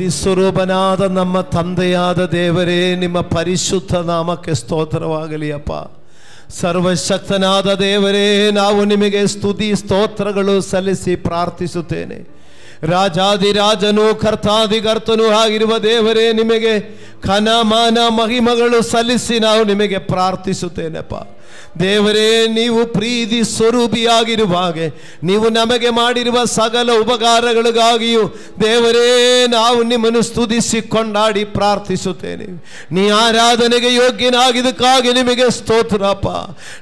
ಪ್ರೀತಿ ಸ್ವರೂಪನಾದ ನಮ್ಮ ತಂದೆಯಾದ ದೇವರೇ, ನಿಮ್ಮ ಪರಿಶುದ್ಧ ನಾಮಕ್ಕೆ ಸ್ತೋತ್ರವಾಗಲಿ ಅಪ್ಪ. ಸರ್ವಶಕ್ತನಾದ ದೇವರೇ, ನಾವು ನಿಮಗೆ ಸ್ತುತಿ ಸ್ತೋತ್ರಗಳು ಸಲ್ಲಿಸಿ ಪ್ರಾರ್ಥಿಸುತ್ತೇನೆ. ರಾಜಾದಿರಾಜನು ಕರ್ತಾದಿಕರ್ತನೂ ಆಗಿರುವ ದೇವರೇ, ನಿಮಗೆ ಘನ ಮಾನ ಮಹಿಮಗಳು ಸಲ್ಲಿಸಿ ನಾವು ನಿಮಗೆ ಪ್ರಾರ್ಥಿಸುತ್ತೇನೆಪ್ಪ. ದೇವರೇ, ನೀವು ಪ್ರೀತಿ ಸ್ವರೂಪಿಯಾಗಿರುವ ಹಾಗೆ ನೀವು ನಮಗೆ ಮಾಡಿರುವ ಸಕಲ ಉಪಕಾರಗಳಿಗಾಗಿಯೂ ದೇವರೇ ನಾವು ನಿಮ್ಮನ್ನು ಸ್ತುತಿಸಿ ಕೊಂಡಾಡಿ ಪ್ರಾರ್ಥಿಸುತ್ತೇನೆ. ನೀ ಆರಾಧನೆಗೆ ಯೋಗ್ಯನಾಗಿದ್ದಕ್ಕಾಗಿ ನಿಮಗೆ ಸ್ತೋತ್ರಪ್ಪ.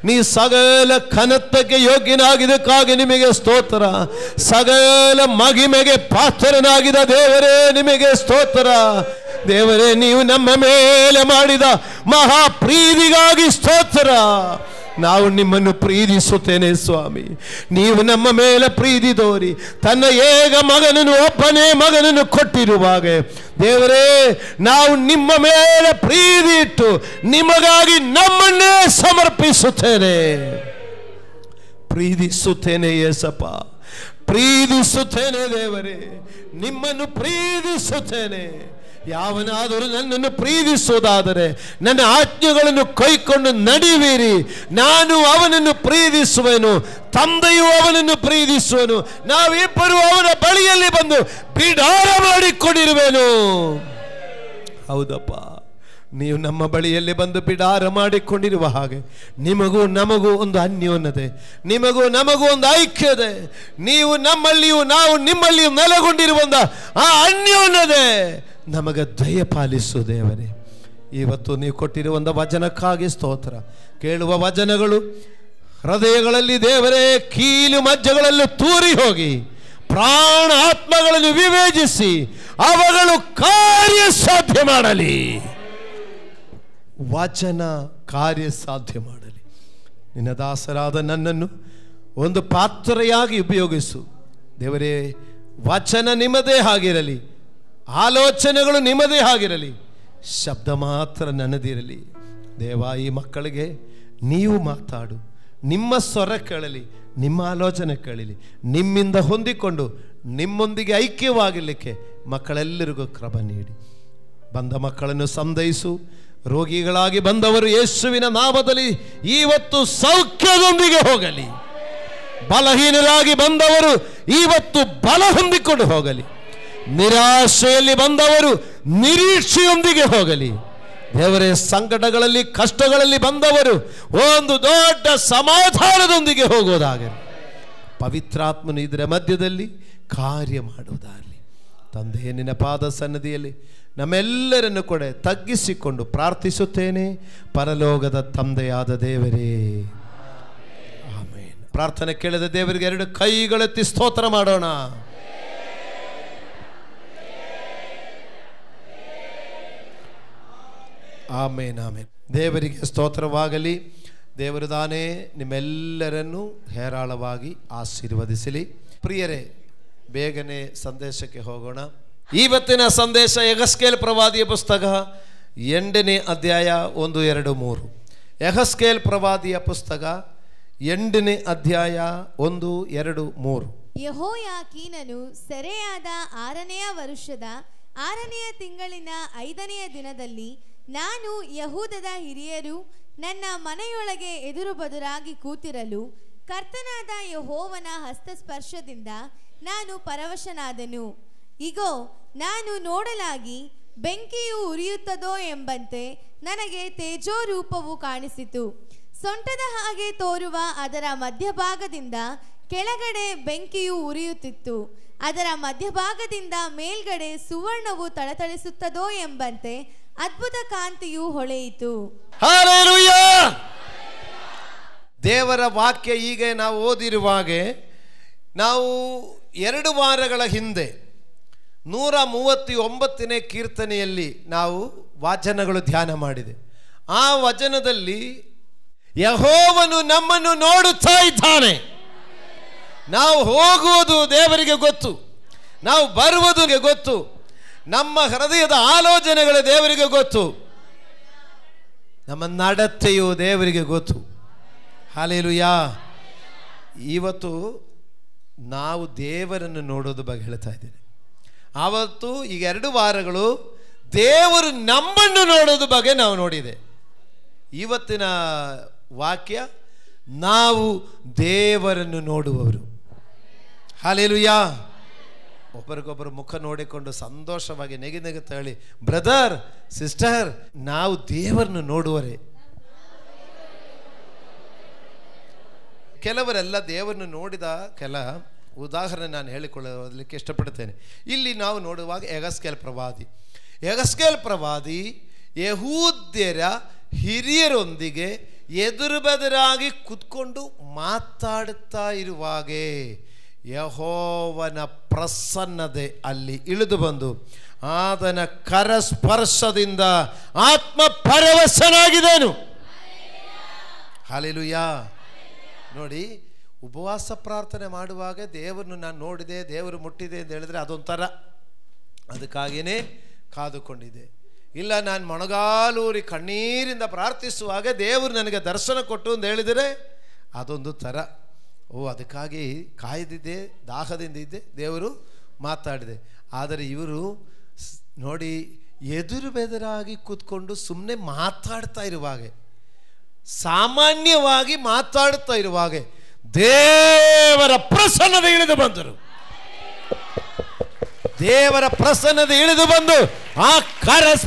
ನೀ ಸಕಲ ಘನತೆಗೆ ಯೋಗ್ಯನಾಗಿದ್ದಕ್ಕಾಗಿ ನಿಮಗೆ ಸ್ತೋತ್ರ. ಸಕಲ ಮಹಿಮೆಗೆ ಪಾತ್ರನಾಗಿದ್ದ ದೇವರೇ ನಿಮಗೆ ಸ್ತೋತ್ರ. ದೇವರೇ, ನೀವು ನಮ್ಮ ಮೇಲೆ ಮಾಡಿದ ಮಹಾಪ್ರೀತಿಗಾಗಿ ಸ್ತೋತ್ರ. ನಾವು ನಿಮ್ಮನ್ನು ಪ್ರೀತಿಸುತ್ತೇನೆ ಸ್ವಾಮಿ. ನೀವು ನಮ್ಮ ಮೇಲೆ ಪ್ರೀತಿ ತೋರಿ ತನ್ನ ಏಕ ಮಗನನ್ನು, ಒಬ್ಬನೇ ಮಗನನ್ನು ಕೊಟ್ಟಿರುವಾಗ ದೇವರೇ, ನಾವು ನಿಮ್ಮ ಮೇಲೆ ಪ್ರೀತಿ ಇಟ್ಟು ನಿಮಗಾಗಿ ನಮ್ಮನ್ನೇ ಸಮರ್ಪಿಸುತ್ತೇನೆ. ಪ್ರೀತಿಸುತ್ತೇನೆ ಯೇಸಪ್ಪ, ಪ್ರೀತಿಸುತ್ತೇನೆ ದೇವರೇ, ನಿಮ್ಮನ್ನು ಪ್ರೀತಿಸುತ್ತೇನೆ. ಯಾವನಾದರೂ ನನ್ನನ್ನು ಪ್ರೀತಿಸುವುದಾದರೆ ನನ್ನ ಆಜ್ಞೆಗಳನ್ನು ಕೈಕೊಂಡು ನಡೆಯುವಿರಿ. ನಾನು ಅವನನ್ನು ಪ್ರೀತಿಸುವೆನು, ತಂದೆಯು ಅವನನ್ನು ಪ್ರೀತಿಸುವನು. ನಾವಿಬ್ಬರು ಅವನ ಬಳಿಯಲ್ಲಿ ಬಂದು ಬಿಡಾರ ಮಾಡಿಕೊಂಡಿರುವೆನು. ಹೌದಪ್ಪ, ನೀವು ನಮ್ಮ ಬಳಿಯಲ್ಲಿ ಬಂದು ಬಿಡಾರ ಮಾಡಿಕೊಂಡಿರುವ ಹಾಗೆ ನಿಮಗೂ ನಮಗೂ ಒಂದು ಅನ್ಯೋನ್ಯತೆ, ನಿಮಗೂ ನಮಗೂ ಒಂದು ಐಕ್ಯತೆ. ನೀವು ನಮ್ಮಲ್ಲಿಯೂ ನಾವು ನಿಮ್ಮಲ್ಲಿಯೂ ನೆಲೆಗೊಂಡಿರುವ ಆ ಅನ್ಯೋನ್ಯತೆ ನಮಗೆ ದಯಪಾಲಿಸು ದೇವರೇ. ಇವತ್ತು ನೀವು ಕೊಟ್ಟಿರುವ ವಚನಕ್ಕಾಗಿ ಸ್ತೋತ್ರ. ಕೇಳುವ ವಚನಗಳು ಹೃದಯಗಳಲ್ಲಿ ದೇವರೇ ಕೀಲು ಮಜ್ಜೆಗಳಲ್ಲಿ ತೂರಿ ಹೋಗಿ ಪ್ರಾಣ ಆತ್ಮಗಳನ್ನು ವಿವೇಚಿಸಿ ಅವುಗಳು ಕಾರ್ಯ ಸಾಧ್ಯ ಮಾಡಲಿ. ವಚನ ಕಾರ್ಯ ಸಾಧ್ಯ ಮಾಡಲಿ. ನಿನ್ನ ದಾಸರಾದ ನನ್ನನ್ನು ಒಂದು ಪಾತ್ರೆಯಾಗಿ ಉಪಯೋಗಿಸು ದೇವರೇ. ವಚನ ನಿಮ್ಮದೇ ಆಗಿರಲಿ, ಆಲೋಚನೆಗಳು ನಿಮ್ಮದೇ ಆಗಿರಲಿ, ಶಬ್ದ ಮಾತ್ರ ನನ್ನದಿರಲಿ. ದೇವ, ಈ ಮಕ್ಕಳಿಗೆ ನೀವು ಮಾತಾಡು, ನಿಮ್ಮ ಸ್ವರ ಕೇಳಲಿ, ನಿಮ್ಮ ಆಲೋಚನೆ ಕೇಳಲಿ. ನಿಮ್ಮಿಂದ ಹೊಂದಿಕೊಂಡು ನಿಮ್ಮೊಂದಿಗೆ ಐಕ್ಯವಾಗಿರಲಿಕ್ಕೆ ಮಕ್ಕಳೆಲ್ಲರಿಗೂ ಕೃಪೆ ನೀಡಿ. ಬಂದ ಮಕ್ಕಳನ್ನು ಸಂತೈಸು. ರೋಗಿಗಳಾಗಿ ಬಂದವರು ಯೇಸುವಿನ ನಾಮದಲ್ಲಿ ಇವತ್ತು ಸೌಖ್ಯದೊಂದಿಗೆ ಹೋಗಲಿ. ಬಲಹೀನರಾಗಿ ಬಂದವರು ಇವತ್ತು ಬಲ ಹೊಂದಿಕೊಂಡು ಹೋಗಲಿ. ನಿರಾಶೆಯಲ್ಲಿ ಬಂದವರು ನಿರೀಕ್ಷೆಯೊಂದಿಗೆ ಹೋಗಲಿ. ದೇವರೇ, ಸಂಕಟಗಳಲ್ಲಿ ಕಷ್ಟಗಳಲ್ಲಿ ಬಂದವರು ಒಂದು ದೊಡ್ಡ ಸಮಾಧಾನದೊಂದಿಗೆ ಹೋಗೋದಾಗಲಿ. ಪವಿತ್ರಾತ್ಮನು ಇದರ ಮಧ್ಯದಲ್ಲಿ ಕಾರ್ಯ ಮಾಡುವುದಾಗಲಿ. ತಂದೆ, ನಿನ್ನ ಪಾದ ಸನ್ನಿಧಿಯಲ್ಲಿ ನಮ್ಮೆಲ್ಲರನ್ನು ಕೂಡ ತಗ್ಗಿಸಿಕೊಂಡು ಪ್ರಾರ್ಥಿಸುತ್ತೇನೆ. ಪರಲೋಕದ ತಂದೆಯಾದ ದೇವರೇ, ಆಮೇನ್. ಪ್ರಾರ್ಥನೆ ಕೇಳಿದ ದೇವರಿಗೆ ಎರಡು ಕೈಗಳೆತ್ತಿ ಸ್ತೋತ್ರ ಮಾಡೋಣ. ಆಮೇನ್, ಆಮೇನ್. ದೇವರಿಗೆ ಸ್ತೋತ್ರವಾಗಲಿ. ದೇವರು ತಾನೇ ನಿಮ್ಮೆಲ್ಲರನ್ನು ಹೇರಾಳವಾಗಿ ಆಶೀರ್ವದಿಸಲಿ. ಪ್ರಿಯರೇ, ಬೇಗನೆ ಸಂದೇಶಕ್ಕೆ ಹೋಗೋಣ. ಇವತ್ತಿನ ಸಂದೇಶ ಯೆಹೆಸ್ಕೇಲ್ ಪ್ರವಾದಿಯ ಪುಸ್ತಕ 8ನೇ ಅಧ್ಯಾಯ 1, 2, 3. ಯೆಹೆಸ್ಕೇಲ್ ಪ್ರವಾದಿಯ ಪುಸ್ತಕ 8ನೇ ಅಧ್ಯಾಯ 1, 2, 3. ಯೆಹೋಯಾಕೀನನು ಸೆರೆಯಾದ 6ನೆಯ ವರುಷದ 6ನೆಯ ತಿಂಗಳಿನ 5ನೆಯ ದಿನದಲ್ಲಿ ನಾನು ಯಹೂದದ ಹಿರಿಯರು ನನ್ನ ಮನೆಯೊಳಗೆ ಎದುರು ಬದುರಾಗಿ ಕೂತಿರಲು ಕರ್ತನಾದ ಯೆಹೋವನ ಹಸ್ತಸ್ಪರ್ಶದಿಂದ ನಾನು ಪರವಶನಾದೆನು. ಇಗೋ, ನಾನು ನೋಡಲಾಗಿ ಬೆಂಕಿಯು ಉರಿಯುತ್ತದೋ ಎಂಬಂತೆ ನನಗೆ ತೇಜೋರೂಪವು ಕಾಣಿಸಿತು. ಸೊಂಟದ ಹಾಗೆ ತೋರುವ ಅದರ ಮಧ್ಯಭಾಗದಿಂದ ಕೆಳಗಡೆ ಬೆಂಕಿಯು ಉರಿಯುತ್ತಿತ್ತು. ಅದರ ಮಧ್ಯಭಾಗದಿಂದ ಮೇಲ್ಗಡೆ ಸುವರ್ಣವು ತಳತಳಿಸುತ್ತದೋ ಎಂಬಂತೆ ಅದ್ಭುತ ಕಾಂತಿಯು ಹೊಳೆಯಿತು. ಹಲ್ಲೆಲೂಯಾ! ದೇವರ ವಾಕ್ಯ ಈಗ ನಾವು ಓದಿರುವಾಗೆ ನಾವು 2 ವಾರಗಳ ಹಿಂದೆ 139ನೇ ಕೀರ್ತನೆಯಲ್ಲಿ ನಾವು ವಚನಗಳು ಧ್ಯಾನ ಮಾಡಿದೆ. ಆ ವಚನದಲ್ಲಿ ಯೆಹೋವನು ನಮ್ಮನ್ನು ನೋಡುತ್ತಾ ಇದ್ದಾನೆ. ನಾವು ಹೋಗುವುದು ದೇವರಿಗೆ ಗೊತ್ತು, ನಾವು ಬರುವುದು ಗೊತ್ತು, ನಮ್ಮ ಹೃದಯದ ಆಲೋಚನೆಗಳು ದೇವರಿಗೆ ಗೊತ್ತು, ನಮ್ಮ ನಡತೆಯು ದೇವರಿಗೆ ಗೊತ್ತು. ಹಲ್ಲೆಲೂಯಾ! ಇವತ್ತು ನಾವು ದೇವರನ್ನು ನೋಡೋದು ಬಗ್ಗೆ ಹೇಳ್ತಾ ಇದ್ದೇನೆ. ಆವತ್ತು ಈಗ 2 ವಾರಗಳು ದೇವರು ನಮ್ಮನ್ನು ನೋಡೋದು ಬಗ್ಗೆ ನಾವು ನೋಡಿದೆ. ಇವತ್ತಿನ ವಾಕ್ಯ ನಾವು ದೇವರನ್ನು ನೋಡುವವರು. ಹಲ್ಲೆಲೂಯಾ. ಒಬ್ಬರಿಗೊಬ್ಬರು ಮುಖ ನೋಡಿಕೊಂಡು ಸಂತೋಷವಾಗಿ ನೆಗೆತ ಹೇಳಿ, ಬ್ರದರ್ ಸಿಸ್ಟರ್, ನಾವು ದೇವರನ್ನು ನೋಡುವರೆ. ಕೆಲವರೆಲ್ಲ ದೇವರನ್ನು ನೋಡಿದ ಕೆಲ ಉದಾಹರಣೆ ನಾನು ಹೇಳಿಕೊಳ್ಳಲಿಕ್ಕೆ ಇಷ್ಟಪಡ್ತೇನೆ. ಇಲ್ಲಿ ನಾವು ನೋಡುವಾಗ ಯೆಹೆಸ್ಕೇಲ್ ಪ್ರವಾದಿ ಯೆಹೂದ್ಯರ ಹಿರಿಯರೊಂದಿಗೆ ಎದುರುಬೆದುರಾಗಿ ಕೂತ್ಕೊಂಡು ಮಾತಾಡುತ್ತಾ ಇರುವಾಗೆ ಯೆಹೋವನ ಪ್ರಸನ್ನತೆ ಅಲ್ಲಿ ಇಳಿದು ಬಂದು ಆತನ ಕರಸ್ಪರ್ಶದಿಂದ ಆತ್ಮ ಪರವಶನಾಗಿದ್ದೇನು. ಹಲ್ಲೆಲೂಯಾ. ನೋಡಿ, ಉಪವಾಸ ಪ್ರಾರ್ಥನೆ ಮಾಡುವಾಗ ದೇವರನ್ನು ನಾನು ನೋಡಿದೆ, ದೇವರು ಮುಟ್ಟಿದೆ ಅಂತ ಹೇಳಿದ್ರೆ ಅದೊಂಥರ, ಅದಕ್ಕಾಗಿಯೇ ಕಾದುಕೊಂಡಿದೆ. ಇಲ್ಲ, ನಾನು ಮೊಣಗಾಲೂರಿ ಕಣ್ಣೀರಿಂದ ಪ್ರಾರ್ಥಿಸುವಾಗ ದೇವರು ನನಗೆ ದರ್ಶನ ಕೊಟ್ಟು ಅಂತ ಹೇಳಿದರೆ ಅದೊಂದು ಥರ. ಅದಕ್ಕಾಗಿ ಕಾಯ್ದಿದ್ದೆ, ದಾಹದಿಂದ ಇದ್ದೆ, ದೇವರು ಮಾತಾಡಿದೆ. ಆದರೆ ಇವರು ನೋಡಿ, ಎದುರು ಬೆದರಾಗಿ ಕೂತ್ಕೊಂಡು ಸುಮ್ಮನೆ ಮಾತಾಡ್ತಾ ಇರುವಾಗ, ಸಾಮಾನ್ಯವಾಗಿ ಮಾತಾಡ್ತಾ ಇರುವಾಗ ದೇವರ ಪ್ರಸನ್ನತೆ ಇಳಿದು ಬಂದರು. ದೇವರ ಪ್ರಸನ್ನತೆ ಇಳಿದು ಬಂದು ಆ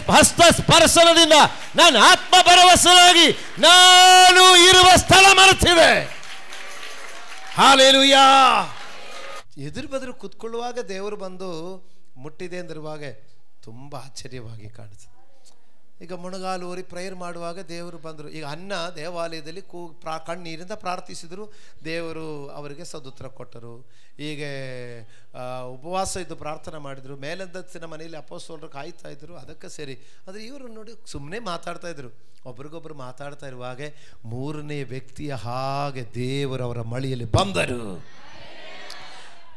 ಹಸ್ತ ಸ್ಪರ್ಶನದಿಂದ ನಾನು ಆತ್ಮ ಭರವಸೆಯಾಗಿ ನಾನು ಇರುವ ಸ್ಥಳ ಮರೆತಿದೆ. ಹಲ್ಲೆಲೂಯಾ. ಎದುರು ಬದುರು ಕೂತ್ಕೊಳ್ಳುವಾಗ ದೇವರು ಬಂದು ಮುಟ್ಟಿದೆ ಅಂದಿರುವಾಗ ತುಂಬ ಆಶ್ಚರ್ಯವಾಗಿ ಕಾಣಿಸ್ತದೆ. ಈಗ ಮೊಣಗಾಲೂರಿ ಪ್ರೇಯರ್ ಮಾಡುವಾಗ ದೇವರು ಬಂದರು. ಈಗ ಅನ್ನ ದೇವಾಲಯದಲ್ಲಿ ಕಣ್ಣೀರಿಂದ ಪ್ರಾರ್ಥಿಸಿದರು, ದೇವರು ಅವರಿಗೆ ಸದುತ್ತರ ಕೊಟ್ಟರು. ಹೀಗೆ ಉಪವಾಸ ಇದ್ದು ಪ್ರಾರ್ಥನೆ ಮಾಡಿದರು, ಮೇಲಂದಸ್ತಿನ ಮನೆಯಲ್ಲಿ ಅಪೊಸ್ತಲರು ಕಾಯ್ತಾ ಇದ್ದರು, ಅದಕ್ಕೆ ಸರಿ. ಆದರೆ ಇವರು ನೋಡಿ ಸುಮ್ಮನೆ ಮಾತಾಡ್ತಾ ಇದ್ರು. ಒಬ್ರಿಗೊಬ್ಬರು ಮಾತಾಡ್ತಾ ಇರುವಾಗ 3ನೇ ವ್ಯಕ್ತಿಯ ಹಾಗೆ ದೇವರು ಅವರ ಮಳೆಯಲ್ಲಿ ಬಂದರು.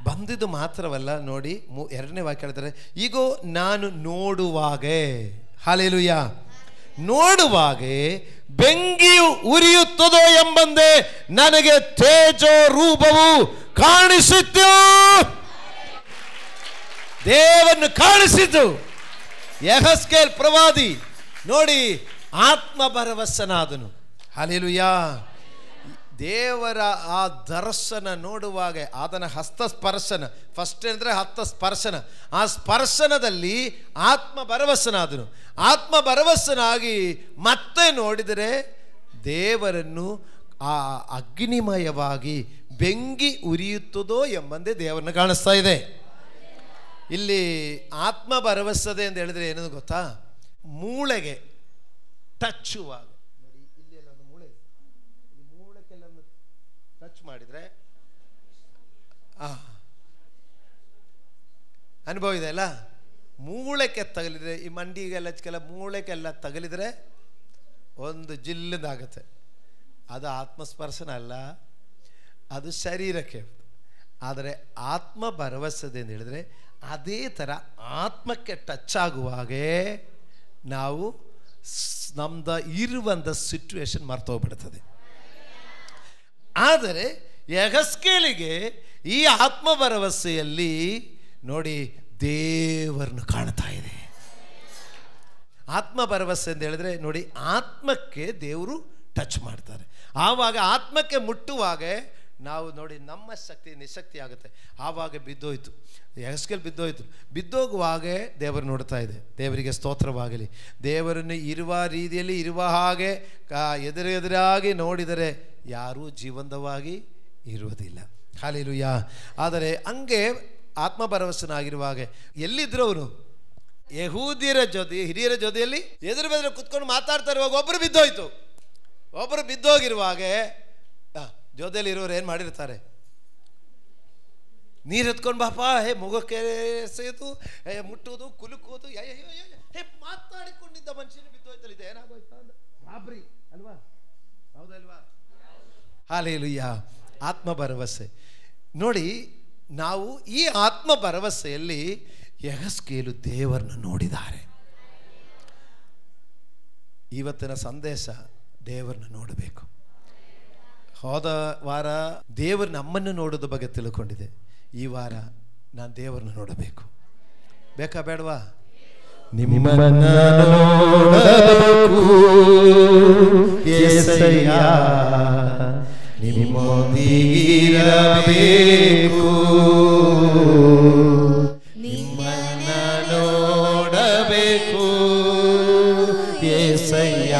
ಬಂದಿದ್ದು ಮಾತ್ರವಲ್ಲ, ನೋಡಿ 2ನೇ ವಾಕ್ಯ ಹೇಳ್ತಾರೆ, ಈಗ ನಾನು ನೋಡುವಾಗೆ, ಹಲ್ಲೆಲೂಯಾ, ನೋಡುವಾಗೆ ಬೆಂಕಿಯು ಉರಿಯುತ್ತದೋ ಎಂಬಂತೆ ನನಗೆ ತೇಜೋ ರೂಪವು ಕಾಣಿಸಿತು. ದೇವರನ್ನು ಕಾಣಿಸಿತು. ಯೆಹೆಸ್ಕೇಲ್ ಪ್ರವಾದಿ ನೋಡಿ ಆತ್ಮ ಭರವಸನಾದನು. ಹಲ್ಲೆಲೂಯಾ. ದೇವರ ಆ ದರ್ಶನ ನೋಡುವಾಗ ಆತನ ಹಸ್ತಸ್ಪರ್ಶನ, ಫಸ್ಟ್ ಅಂದರೆ ಹಸ್ತಸ್ಪರ್ಶನ, ಆ ಸ್ಪರ್ಶನದಲ್ಲಿ ಆತ್ಮ ಭರವಸನಾದನು. ಆತ್ಮ ಭರವಸನಾಗಿ ಮತ್ತೆ ನೋಡಿದರೆ ದೇವರನ್ನು ಆ ಅಗ್ನಿಮಯವಾಗಿ ಬೆಂಕಿ ಉರಿಯುತ್ತದೋ ಎಂಬಂತೆ ದೇವರನ್ನು ಕಾಣಿಸ್ತಾ ಇದೆ. ಇಲ್ಲಿ ಆತ್ಮ ಭರವಸದೆ ಅಂತ ಹೇಳಿದ್ರೆ ಏನದು ಗೊತ್ತಾ? ಮೂಳೆಗೆ ಟಚ್ಚುವಾಗ, ನೋಡಿ ಇಲ್ಲಿ ಎಲ್ಲ ಒಂದು ಮೂಳೆ, ಈ ಮೂಳೆಗೆಲ್ಲ ಟಚ್ ಮಾಡಿದರೆ ಅನುಭವ ಇದೆ ಅಲ್ಲ. ಮೂಳೆಗೆ ತಗಲಿದ್ರೆ, ಈ ಮಂಡಿಗೆಲ್ಲ ಮೂಳೆಗೆಲ್ಲ ತಗಲಿದ್ರೆ ಒಂದು ಜಿಲ್ಲದಾಗತ್ತೆ. ಅದು ಆತ್ಮಸ್ಪರ್ಶನ ಅಲ್ಲ, ಅದು ಶರೀರಕ್ಕೆ. ಆದರೆ ಆತ್ಮ ಭರವಸದೆ ಅಂತ ಹೇಳಿದ್ರೆ ಅದೇ ಥರ ಆತ್ಮಕ್ಕೆ ಟಚ್ ಆಗುವಾಗೇ ನಾವು ನಮ್ದು ಇರುವಂಥ ಸಿಚುವೇಶನ್ ಮರ್ತೋಗ್ಬಿಡ್ತದೆ. ಆದರೆ ಯೆಹೆಸ್ಕೇಲಿಗೆ ಈ ಆತ್ಮ ಭರವಸೆಯಲ್ಲಿ ನೋಡಿ ದೇವರನ್ನು ಕಾಣ್ತಾ ಇದೆ. ಆತ್ಮ ಭರವಸೆ ಅಂತ ಹೇಳಿದ್ರೆ ನೋಡಿ, ಆತ್ಮಕ್ಕೆ ದೇವರು ಟಚ್ ಮಾಡ್ತಾರೆ. ಆವಾಗ ಆತ್ಮಕ್ಕೆ ಮುಟ್ಟುವಾಗ ನಾವು ನೋಡಿ ನಮ್ಮ ಶಕ್ತಿ ನಿಶಕ್ತಿ ಆಗುತ್ತೆ. ಆವಾಗ ಬಿದ್ದೋಯ್ತು, ಯೆಹೆಸ್ಕೇಲ್ ಬಿದ್ದೋಯ್ತು. ಬಿದ್ದೋಗುವಾಗ ದೇವರು ನೋಡ್ತಾ ಇದೆ. ದೇವರಿಗೆ ಸ್ತೋತ್ರವಾಗಲಿ. ದೇವರನ್ನು ಇರುವ ರೀತಿಯಲ್ಲಿ ಇರುವ ಹಾಗೆ ಎದುರಾಗಿ ನೋಡಿದರೆ ಯಾರೂ ಜೀವಂತವಾಗಿ ಇರುವುದಿಲ್ಲ. ಹಲ್ಲೆಲೂಯಾ. ಆದರೆ ಹಂಗೆ ಆತ್ಮ ಭರವಸನಾಗಿರುವಾಗ ಎಲ್ಲಿದ್ರು ಅವರು? ಯೆಹೂದ್ಯರ ಜೊತೆ, ಹಿರಿಯರ ಜೊತೆಯಲ್ಲಿ ಎದುರು ಬೆದುರು ಕುತ್ಕೊಂಡು ಮಾತಾಡ್ತಾ ಇರುವಾಗ ಒಬ್ಬರು ಬಿದ್ದೋಯ್ತು. ಒಬ್ಬರು ಬಿದ್ದೋಗಿರುವಾಗ ಜೊತೆಯಲ್ಲಿ ಇರೋರು ಏನು ಮಾಡಿರ್ತಾರೆ? ನೀರು ಎತ್ಕೊಂಡು ಬಾಪ, ಮುಖಕ್ಕೆ ಎಸೆಯೋದು, ಮುಟ್ಟೋದು, ಕುಲುಕೋದು, ಮಾತಾಡಿಕೊಂಡಿದ್ದ ಮನುಷ್ಯನ ಬಿದ್ದೋಯ್ತಲ್ಲ, ಇದು ಏನಾಗೋಯ್ತು ಅಂತ ರಾಬ್ರಿ ಅಲ್ವಾ? ಹೌದಲ್ವಾ? ಹಲ್ಲೆಲೂಯಾ. ಆತ್ಮ ಭರವಸೆ ನೋಡಿ, ನಾವು ಈ ಆತ್ಮ ಭರವಸೆಯಲ್ಲಿ ಯೆಹೆಸ್ಕೇಲು ದೇವರನ್ನು ನೋಡಿದ್ದಾರೆ. ಇವತ್ತಿನ ಸಂದೇಶ ದೇವರನ್ನು ನೋಡಬೇಕು. ಹೋದ ವಾರ ದೇವರು ನಮ್ಮನ್ನು ನೋಡೋದ ಬಗ್ಗೆ ತಿಳ್ಕೊಂಡಿದೆ. ಈ ವಾರ ನಾನು ದೇವರನ್ನು ನೋಡಬೇಕು. ಬೇಕಾ ಬೇಡವಾ? ನಿಮ್ಮನ್ನ ನೋಡಬೇಕು యేసయ్య, ನಿಮ್ಮೊಂದಿಗಿರಬೇಕು. ನಿಮ್ಮನ್ನ ನೋಡಬೇಕು యేసయ్య,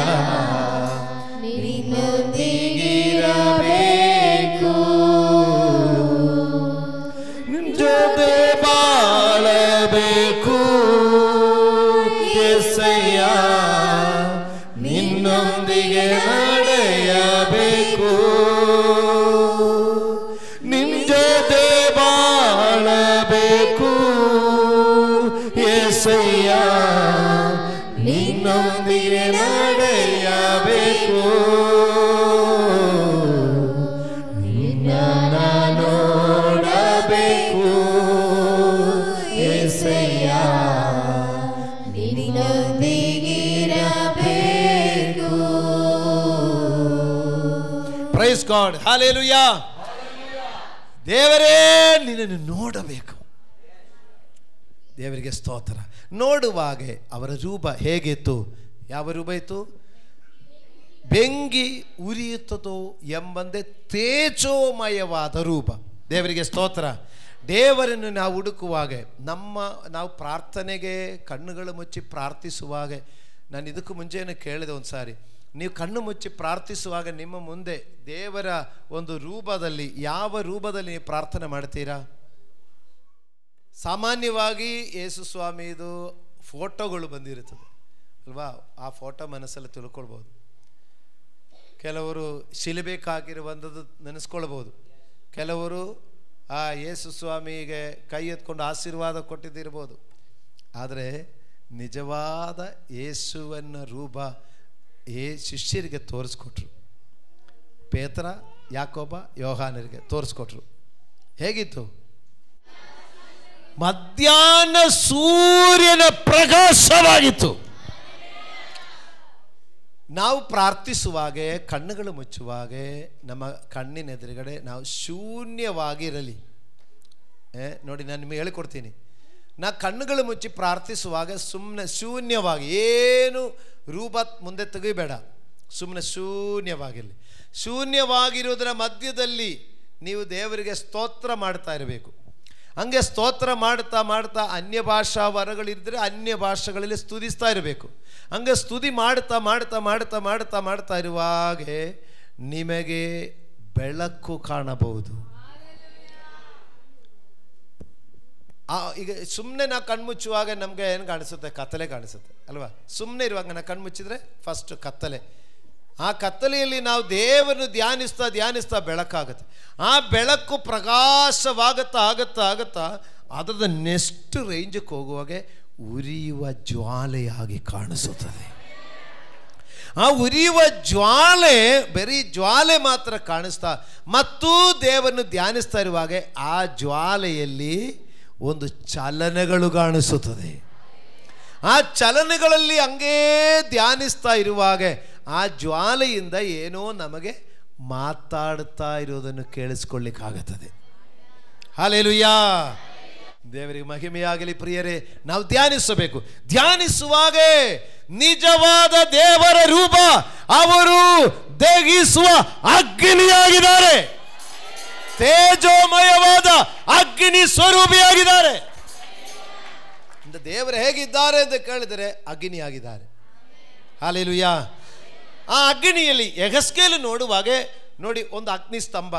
ನಿಮ್ಮೊಂದಿಗಿರಬೇಕು. ನಿನ್ನ ಜೊತೆ ಬಾಳಬೇಕು యేసయ్య, ನಿನ್ನೊಂದಿಗೆ ನಡೆಯಬೇಕು. ನಿನ್ನ ಜೊತೆ ಬಾಳಬೇಕು యేసయ్య, ನಿನ್ನೊಂದಿಗೆ ನಡೆಯಬೇಕು. ನಿನ್ನನ್ನ ನೋಡಬೇಕು యేసయ్య, ನಿನ್ನೊಂದಿಗಿರಬೇಕು. Praise God, hallelujah. ದೇವರೇ ನಿನ್ನನ್ನು ನೋಡಬೇಕು. ದೇವರಿಗೆ ಸ್ತೋತ್ರ. ನೋಡುವಾಗೆ ಅವರ ರೂಪ ಹೇಗಿತ್ತು? ಯಾವ ರೂಪ ಇತ್ತು? ಬೆಂಕಿ ಉರಿಯುತ್ತದೋ ಎಂಬಂತೆ ತೇಜೋಮಯವಾದ ರೂಪ. ದೇವರಿಗೆ ಸ್ತೋತ್ರ. ದೇವರನ್ನು ನಾವು ಹುಡುಕುವಾಗ, ನಾವು ಪ್ರಾರ್ಥನೆಗೆ ಕಣ್ಣುಗಳು ಮುಚ್ಚಿ ಪ್ರಾರ್ಥಿಸುವಾಗ, ನಾನು ಇದಕ್ಕೂ ಮುಂಚೆನೇ ಕೇಳಿದೆ ಒಂದು ಸಾರಿ, ನೀವು ಕಣ್ಣು ಮುಚ್ಚಿ ಪ್ರಾರ್ಥಿಸುವಾಗ ನಿಮ್ಮ ಮುಂದೆ ದೇವರ ಒಂದು ರೂಪದಲ್ಲಿ, ಯಾವ ರೂಪದಲ್ಲಿ ನೀವು ಪ್ರಾರ್ಥನೆ ಮಾಡ್ತೀರಾ? ಸಾಮಾನ್ಯವಾಗಿ ಯೇಸು ಸ್ವಾಮಿದು ಫೋಟೋಗಳು ಬಂದಿರುತ್ತದೆ ಅಲ್ವಾ? ಆ ಫೋಟೋ ಮನಸ್ಸಲ್ಲಿ ತಿಳ್ಕೊಳ್ಬೋದು. ಕೆಲವರು ಶಿಲುಬೆಗಾಗಿರುವಂಥದ್ದು ನೆನೆಸ್ಕೊಳ್ಬೋದು. ಕೆಲವರು ಆ ಯೇಸು ಸ್ವಾಮಿಗೆ ಕೈ ಎತ್ಕೊಂಡು ಆಶೀರ್ವಾದ ಕೊಟ್ಟಿದ್ದಿರ್ಬೋದು. ಆದರೆ ನಿಜವಾದ ಯೇಸುವನ್ನ ರೂಪ ಶಿಷ್ಯರಿಗೆ ತೋರಿಸ್ಕೊಟ್ರು. ಪೇತ್ರ, ಯಾಕೋಬ, ಯೋಹಾನರಿಗೆ ತೋರಿಸ್ಕೊಟ್ರು. ಹೇಗಿತ್ತು? ಮಧ್ಯಾಹ್ನ ಸೂರ್ಯನ ಪ್ರಕಾಶವಾಗಿತ್ತು. ನಾವು ಪ್ರಾರ್ಥಿಸುವಾಗೆ, ಕಣ್ಣುಗಳು ಮುಚ್ಚುವಾಗೆ, ನಮ್ಮ ಕಣ್ಣಿನ ಎದುರುಗಡೆ ನಾವು ಶೂನ್ಯವಾಗಿರಲಿ. ನೋಡಿ, ನಾನು ನಿಮಗೆ ಹೇಳಿಕೊಡ್ತೀನಿ. ನಾ ಕಣ್ಣುಗಳು ಮುಚ್ಚಿ ಪ್ರಾರ್ಥಿಸುವಾಗ ಸುಮ್ಮನೆ ಶೂನ್ಯವಾಗಿ, ಏನು ರೂಪ ಮುಂದೆ ತೆಗಿಬೇಡ, ಸುಮ್ಮನೆ ಶೂನ್ಯವಾಗಿರಲಿ. ಶೂನ್ಯವಾಗಿರುವುದರ ಮಧ್ಯದಲ್ಲಿ ನೀವು ದೇವರಿಗೆ ಸ್ತೋತ್ರ ಮಾಡ್ತಾ ಇರಬೇಕು. ಹಂಗೆ ಸ್ತೋತ್ರ ಮಾಡ್ತಾ ಮಾಡ್ತಾ ಅನ್ಯ ಭಾಷಾ ವರಗಳಿದ್ದರೆ ಅನ್ಯ ಭಾಷೆಗಳಲ್ಲಿ ಸ್ತುತಿಸ್ತಾ ಇರಬೇಕು. ಹಂಗೆ ಸ್ತುತಿ ಮಾಡ್ತಾ ಮಾಡ್ತಾ ಮಾಡ್ತಾ ಮಾಡ್ತಾ ಮಾಡ್ತಾ ಇರುವಾಗೆ ನಿಮಗೆ ಬೆಳಕು ಕಾಣಬಹುದು. ಈಗ ಸುಮ್ಮನೆ ನಾವು ಕಣ್ಮುಚ್ಚುವಾಗ ನಮಗೆ ಏನು ಕಾಣಿಸುತ್ತೆ? ಕತ್ತಲೆ ಕಾಣಿಸುತ್ತೆ ಅಲ್ವಾ? ಸುಮ್ಮನೆ ಇರುವಾಗ ನಾವು ಕಣ್ಮುಚ್ಚಿದ್ರೆ ಫಸ್ಟ್ ಕತ್ತಲೆ. ಆ ಕತ್ತಲೆಯಲ್ಲಿ ನಾವು ದೇವರನ್ನು ಧ್ಯಾನಿಸ್ತಾ ಧ್ಯಾನಿಸ್ತಾ ಬೆಳಕಾಗುತ್ತೆ. ಆ ಬೆಳಕು ಪ್ರಕಾಶವಾಗುತ್ತಾ ಆಗುತ್ತಾ ಆಗುತ್ತಾ ಅದರದ ನೆಕ್ಸ್ಟ್ ರೇಂಜಕ್ಕೆ ಹೋಗುವಾಗೆ ಉರಿಯುವ ಜ್ವಾಲೆಯಾಗಿ ಕಾಣಿಸುತ್ತದೆ. ಆ ಉರಿಯುವ ಜ್ವಾಲೆ ಬರೀ ಜ್ವಾಲೆ ಮಾತ್ರ ಕಾಣಿಸ್ತಾ ಮತ್ತು ದೇವರನ್ನು ಧ್ಯಾನಿಸ್ತಾ ಇರುವಾಗ ಆ ಜ್ವಾಲೆಯಲ್ಲಿ ಒಂದು ಚಲನೆಗಳು ಕಾಣಿಸುತ್ತದೆ. ಆ ಚಲನೆಗಳಲ್ಲಿ ಹಂಗೇ ಧ್ಯಾನಿಸ್ತಾ ಇರುವಾಗ ಆ ಜ್ವಾಲೆಯಿಂದ ಏನೋ ನಮಗೆ ಮಾತಾಡ್ತಾ ಇರೋದನ್ನು ಕೇಳಿಸ್ಕೊಳ್ಳಿಕ್ಕಾಗುತ್ತದೆ. ಹಲ್ಲೆಲೂಯಾ, ದೇವರಿಗೆ ಮಹಿಮೆಯಾಗಲಿ. ಪ್ರಿಯರೇ, ನಾವು ಧ್ಯಾನಿಸಬೇಕು. ಧ್ಯಾನಿಸುವಾಗೆ ನಿಜವಾದ ದೇವರ ರೂಪ, ಅವರು ದಹಿಸುವ ಅಗ್ನಿಯಾಗಿದ್ದಾರೆ, ತೇಜೋಮಯವಾದ ಅಗ್ನಿ ಸ್ವರೂಪಿಯಾಗಿದ್ದಾರೆ. ದೇವರು ಹೇಗಿದ್ದಾರೆ ಅಂತ ಕೇಳಿದರೆ ಅಗ್ನಿಯಾಗಿದ್ದಾರೆ. ಹಲ್ಲೆಲೂಯಾ. ಆ ಅಗ್ನಿಯಲ್ಲಿ ಯೆಹೆಜ್ಕೇಲ ನೋಡುವಾಗೆ ನೋಡಿ, ಒಂದು ಅಗ್ನಿ ಸ್ತಂಭ.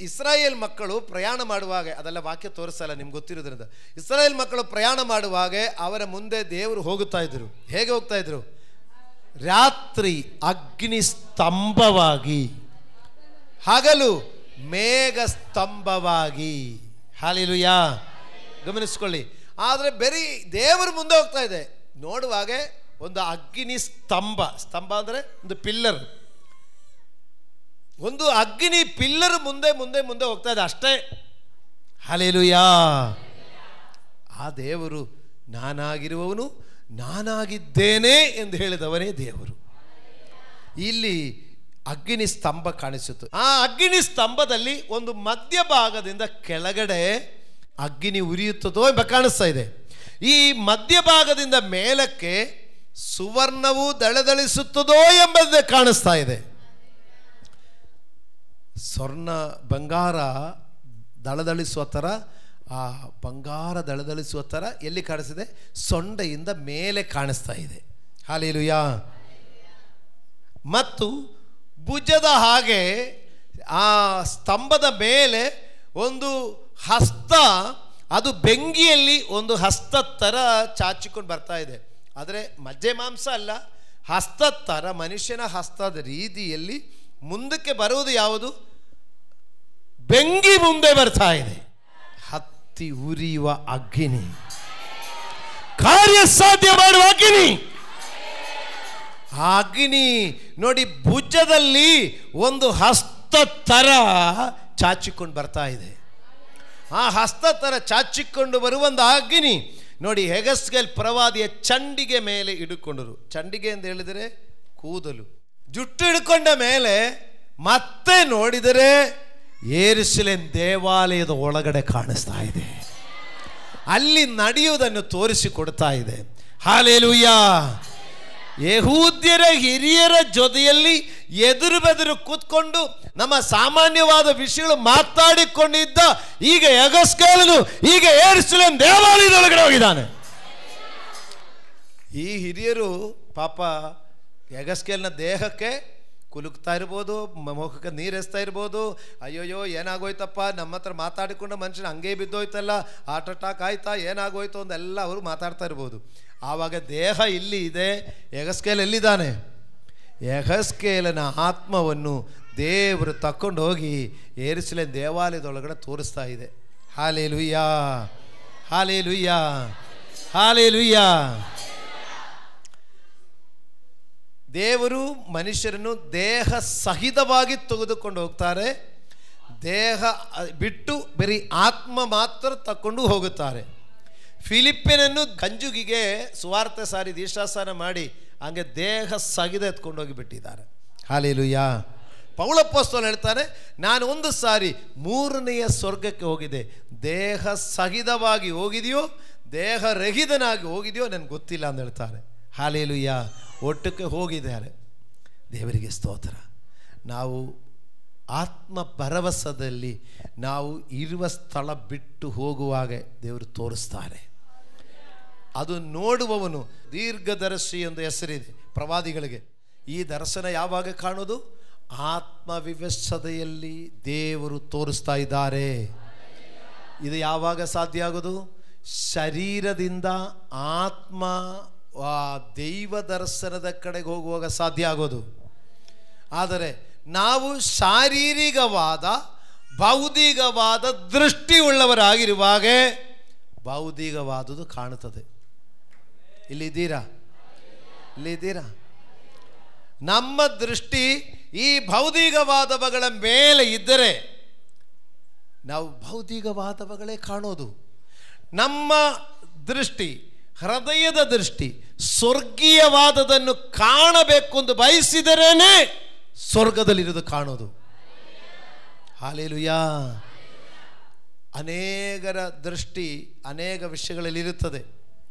ಇಸ್ರಾಯೇಲ್ ಮಕ್ಕಳು ಪ್ರಯಾಣ ಮಾಡುವಾಗ, ಅದೆಲ್ಲ ವಾಕ್ಯ ತೋರಿಸಲ್ಲ ನಿಮ್ಗೆ ಗೊತ್ತಿರೋದ್ರಿಂದ, ಇಸ್ರಾಯೇಲ್ ಮಕ್ಕಳು ಪ್ರಯಾಣ ಮಾಡುವಾಗ ಅವರ ಮುಂದೆ ದೇವರು ಹೋಗುತ್ತಾ ಇದ್ರು. ಹೇಗೆ ಹೋಗ್ತಾ ಇದ್ರು? ರಾತ್ರಿ ಅಗ್ನಿ ಸ್ತಂಭವಾಗಿ, ಹಗಲು ಮೇಘ ಸ್ತಂಭವಾಗಿ. ಹಲ್ಲೆಲೂಯಾ, ಗಮನಿಸ್ಕೊಳ್ಳಿ. ಆದರೆ ಬರೀ ದೇವರು ಮುಂದೆ ಹೋಗ್ತಾ ಇದೆ. ನೋಡುವಾಗ ಒಂದು ಅಗ್ನಿ ಸ್ತಂಭ, ಸ್ತಂಭ ಅಂದರೆ ಒಂದು ಪಿಲ್ಲರ್, ಒಂದು ಅಗ್ನಿ ಪಿಲ್ಲರ್ ಮುಂದೆ ಮುಂದೆ ಮುಂದೆ ಹೋಗ್ತಾ ಇದೆ ಅಷ್ಟೇ. ಹಲ್ಲೆಲೂಯಾ. ಆ ದೇವರು ನಾನಾಗಿರುವವನು ನಾನಾಗಿದ್ದೇನೆ ಎಂದು ಹೇಳಿದವನೇ ದೇವರು. ಇಲ್ಲಿ ಅಗ್ನಿ ಸ್ತಂಭ ಕಾಣಿಸುತ್ತೆ. ಆ ಅಗ್ನಿ ಸ್ತಂಭದಲ್ಲಿ ಒಂದು ಮಧ್ಯಭಾಗದಿಂದ ಕೆಳಗಡೆ ಅಗ್ನಿ ಉರಿಯುತ್ತದೋ ಎಂಬ ಕಾಣಿಸ್ತಾ ಇದೆ. ಈ ಮಧ್ಯಭಾಗದಿಂದ ಮೇಲಕ್ಕೆ ಸುವರ್ಣವು ದಳದಳಿಸುತ್ತದೋ ಎಂಬುದೇ ಕಾಣಿಸ್ತಾ ಇದೆ. ಸ್ವರ್ಣ ಬಂಗಾರ ದಳದಳಿಸುವ ಥರ, ಆ ಬಂಗಾರ ದಳದಳಿಸುವ ಥರ ಎಲ್ಲಿ ಕಾಣಿಸ್ತಿದೆ? ಸೊಂಡೆಯಿಂದ ಮೇಲೆ ಕಾಣಿಸ್ತಾ ಇದೆ. ಹಲ್ಲೆಲೂಯಾ. ಮತ್ತು ಭುಜದ ಹಾಗೆ ಆ ಸ್ತಂಭದ ಮೇಲೆ ಒಂದು ಹಸ್ತ, ಅದು ಬೆಂಕಿಯಲ್ಲಿ ಒಂದು ಹಸ್ತ ಥರ ಚಾಚಿಕೊಂಡು ಬರ್ತಾ ಇದೆ. ಆದರೆ ಮಜ್ಜೆ ಮಾಂಸ ಅಲ್ಲ, ಹಸ್ತ ಥರ, ಮನುಷ್ಯನ ಹಸ್ತದ ರೀತಿಯಲ್ಲಿ ಮುಂದಕ್ಕೆ ಬರುವುದು ಯಾವುದು? ಬೆಂಕಿ ಮುಂದೆ ಬರ್ತಾ ಇದೆ. ಹತ್ತಿ ಉರಿಯುವ ಅಗ್ನಿ, ಕಾರ್ಯ ಸಾಧ್ಯ ಮಾಡುವ ಅಗ್ನಿ. ಆ ಅಗ್ನಿ ನೋಡಿ, ಭುಜದಲ್ಲಿ ಒಂದು ಹಸ್ತ ಥರ ಚಾಚಿಕೊಂಡು ಬರ್ತಾ ಇದೆ. ಆ ಹಸ್ತ ಥರ ಚಾಚಿಕೊಂಡು ಬರುವಂಥ ಅಗ್ನಿ ನೋಡಿ, ಹೆಗಸ್ಕೇಲ್ ಪ್ರವಾದಿಯ ಚಂಡಿಗೆ ಮೇಲೆ ಹಿಡ್ಕೊಂಡರು. ಚಂಡಿಗೆ ಅಂತ ಹೇಳಿದರೆ ಕೂದಲು, ಜುಟ್ಟು ಹಿಡ್ಕೊಂಡ ಮೇಲೆ ಮತ್ತೆ ನೋಡಿದರೆ ಯೆರೂಸಲೇಮ್ ದೇವಾಲಯದ ಒಳಗಡೆ ಕಾಣಿಸ್ತಾ ಇದೆ. ಅಲ್ಲಿ ನಡೆಯುವುದನ್ನು ತೋರಿಸಿಕೊಡ್ತಾ ಇದೆ. ಹಲ್ಲೆಲೂಯಾ. ಯೆಹೂದ್ಯರ ಹಿರಿಯರ ಜೊತೆಯಲ್ಲಿ ಎದುರು ಬೆದರು ಕೂತ್ಕೊಂಡು ನಮ್ಮ ಸಾಮಾನ್ಯವಾದ ವಿಷಯಗಳು ಮಾತಾಡಿಕೊಂಡಿದ್ದ ಈಗ ಯೆಹೆಜ್ಕೇಲನು ಈಗ ಯೆರೂಸಲೇಮ್ ದೇವಾಲಯದೊಳಗಡೆ ಹೋಗಿದ್ದಾನೆ. ಈ ಹಿರಿಯರು ಪಾಪ ಯೆಹೆಜ್ಕೇಲನ ದೇಹಕ್ಕೆ ಕುಲುಕ್ತಾ ಇರ್ಬೋದು, ಮುಖಕ್ಕೆ ನೀರೆಸ್ತಾ ಇರ್ಬೋದು. ಅಯ್ಯೋಯ್ಯೋ ಏನಾಗೋಯ್ತಪ್ಪ, ನಮ್ಮ ಹತ್ರ ಮಾತಾಡಿಕೊಂಡು ಮನುಷ್ಯನ ಹಂಗೆ ಬಿದ್ದೋಯ್ತಲ್ಲ, ಹಾರ್ಟ್ ಅಟ್ಯಾಕ್ ಆಯ್ತಾ, ಏನಾಗೋಯ್ತು ಅಂತೆಲ್ಲ ಅವರು ಮಾತಾಡ್ತಾ ಇರ್ಬೋದು. ಆವಾಗ ದೇಹ ಇಲ್ಲಿ ಇದೆ, ಯೆಹೆಜ್ಕೇಲ ಎಲ್ಲಿದ್ದಾನೆ? ಯೆಹೆಜ್ಕೇಲನ ಆತ್ಮವನ್ನು ದೇವರು ತಕೊಂಡು ಹೋಗಿ ಯೆರೂಸಲೇಮ್ ದೇವಾಲಯದೊಳಗಡೆ ತೋರಿಸ್ತಾ ಇದೆ. Hallelujah, hallelujah, hallelujah. ದೇವರು ಮನುಷ್ಯರನ್ನು ದೇಹ ಸಹಿತವಾಗಿ ತೆಗೆದುಕೊಂಡು ಹೋಗ್ತಾರೆ, ದೇಹ ಬಿಟ್ಟು ಬರೀ ಆತ್ಮ ಮಾತ್ರ ತಕೊಂಡು ಹೋಗುತ್ತಾರೆ. ಫಿಲಿಪ್ಪಿನನ್ನು ಗಂಜುಗಿಗೆ ಸುವಾರ್ತೆ ಸಾರಿ ದೀಕ್ಷಾಸ್ನಾನ ಮಾಡಿ ಹಂಗೆ ದೇಹ ಸಹಿತ ಎತ್ಕೊಂಡು ಹೋಗಿಬಿಟ್ಟಿದ್ದಾರೆ. ಹಲ್ಲೆಲೂಯಾ. ಪೌಲಪೊಸ್ತಲನು ಹೇಳ್ತಾನೆ, ನಾನು ಒಂದು ಸಾರಿ ಮೂರನೆಯ ಸ್ವರ್ಗಕ್ಕೆ ಹೋಗಿದ್ದೆ, ದೇಹ ಸಹಿತವಾಗಿ ಹೋಗಿದೆಯೋ ದೇಹ ರಹಿತನಾಗಿ ಹೋಗಿದೆಯೋ ನನಗೆ ಗೊತ್ತಿಲ್ಲ ಅಂತ ಹೇಳ್ತಾರೆ. ಹಲ್ಲೆಲೂಯಾ. ಒಟ್ಟಕ್ಕೆ ಹೋಗಿದ್ದಾರೆ. ದೇವರಿಗೆ ಸ್ತೋತ್ರ. ನಾವು ಆತ್ಮ ಭರವಸದಲ್ಲಿ ನಾವು ಇರುವ ಸ್ಥಳ ಬಿಟ್ಟು ಹೋಗುವಾಗ ದೇವರು ತೋರಿಸ್ತಾರೆ. ಅದು ನೋಡುವವನು ದೀರ್ಘದರ್ಶಿ ಎಂದು ಹೆಸರಿದೆ ಪ್ರವಾದಿಗಳಿಗೆ. ಈ ದರ್ಶನ ಯಾವಾಗ ಕಾಣೋದು? ಆತ್ಮವಿವಶತೆಯಲ್ಲಿ ದೇವರು ತೋರಿಸ್ತಾ ಇದ್ದಾರೆ. ಇದು ಯಾವಾಗ ಸಾಧ್ಯ ಆಗೋದು? ಶರೀರದಿಂದ ಆತ್ಮ ದೈವ ದರ್ಶನದ ಕಡೆಗೆ ಹೋಗುವಾಗ ಸಾಧ್ಯ ಆಗೋದು. ಆದರೆ ನಾವು ಶಾರೀರಿಕವಾದ ಭೌತಿಕವಾದ ದೃಷ್ಟಿ ಉಳ್ಳವರಾಗಿರುವಾಗ ಭೌತಿಕವಾದುದು ಕಾಣುತ್ತದೆ. ಇಲ್ಲಿದ್ದೀರಾ? ಇಲ್ಲಿದ್ದೀರಾ? ನಮ್ಮ ದೃಷ್ಟಿ ಈ ಭೌತಿಕವಾದವುಗಳ ಮೇಲೆ ಇದ್ದರೆ ನಾವು ಭೌತಿಕವಾದವುಗಳೇ ಕಾಣೋದು. ನಮ್ಮ ದೃಷ್ಟಿ, ಹೃದಯದ ದೃಷ್ಟಿ ಸ್ವರ್ಗೀಯವಾದದನ್ನು ಕಾಣಬೇಕು ಎಂದು ಬಯಸಿದರೇನೆ ಸ್ವರ್ಗದಲ್ಲಿರೋದು ಕಾಣೋದು. ಹಲ್ಲೆಲೂಯಾ. ಅನೇಕರ ದೃಷ್ಟಿ ಅನೇಕ ವಿಷಯಗಳಲ್ಲಿ ಇರುತ್ತದೆ.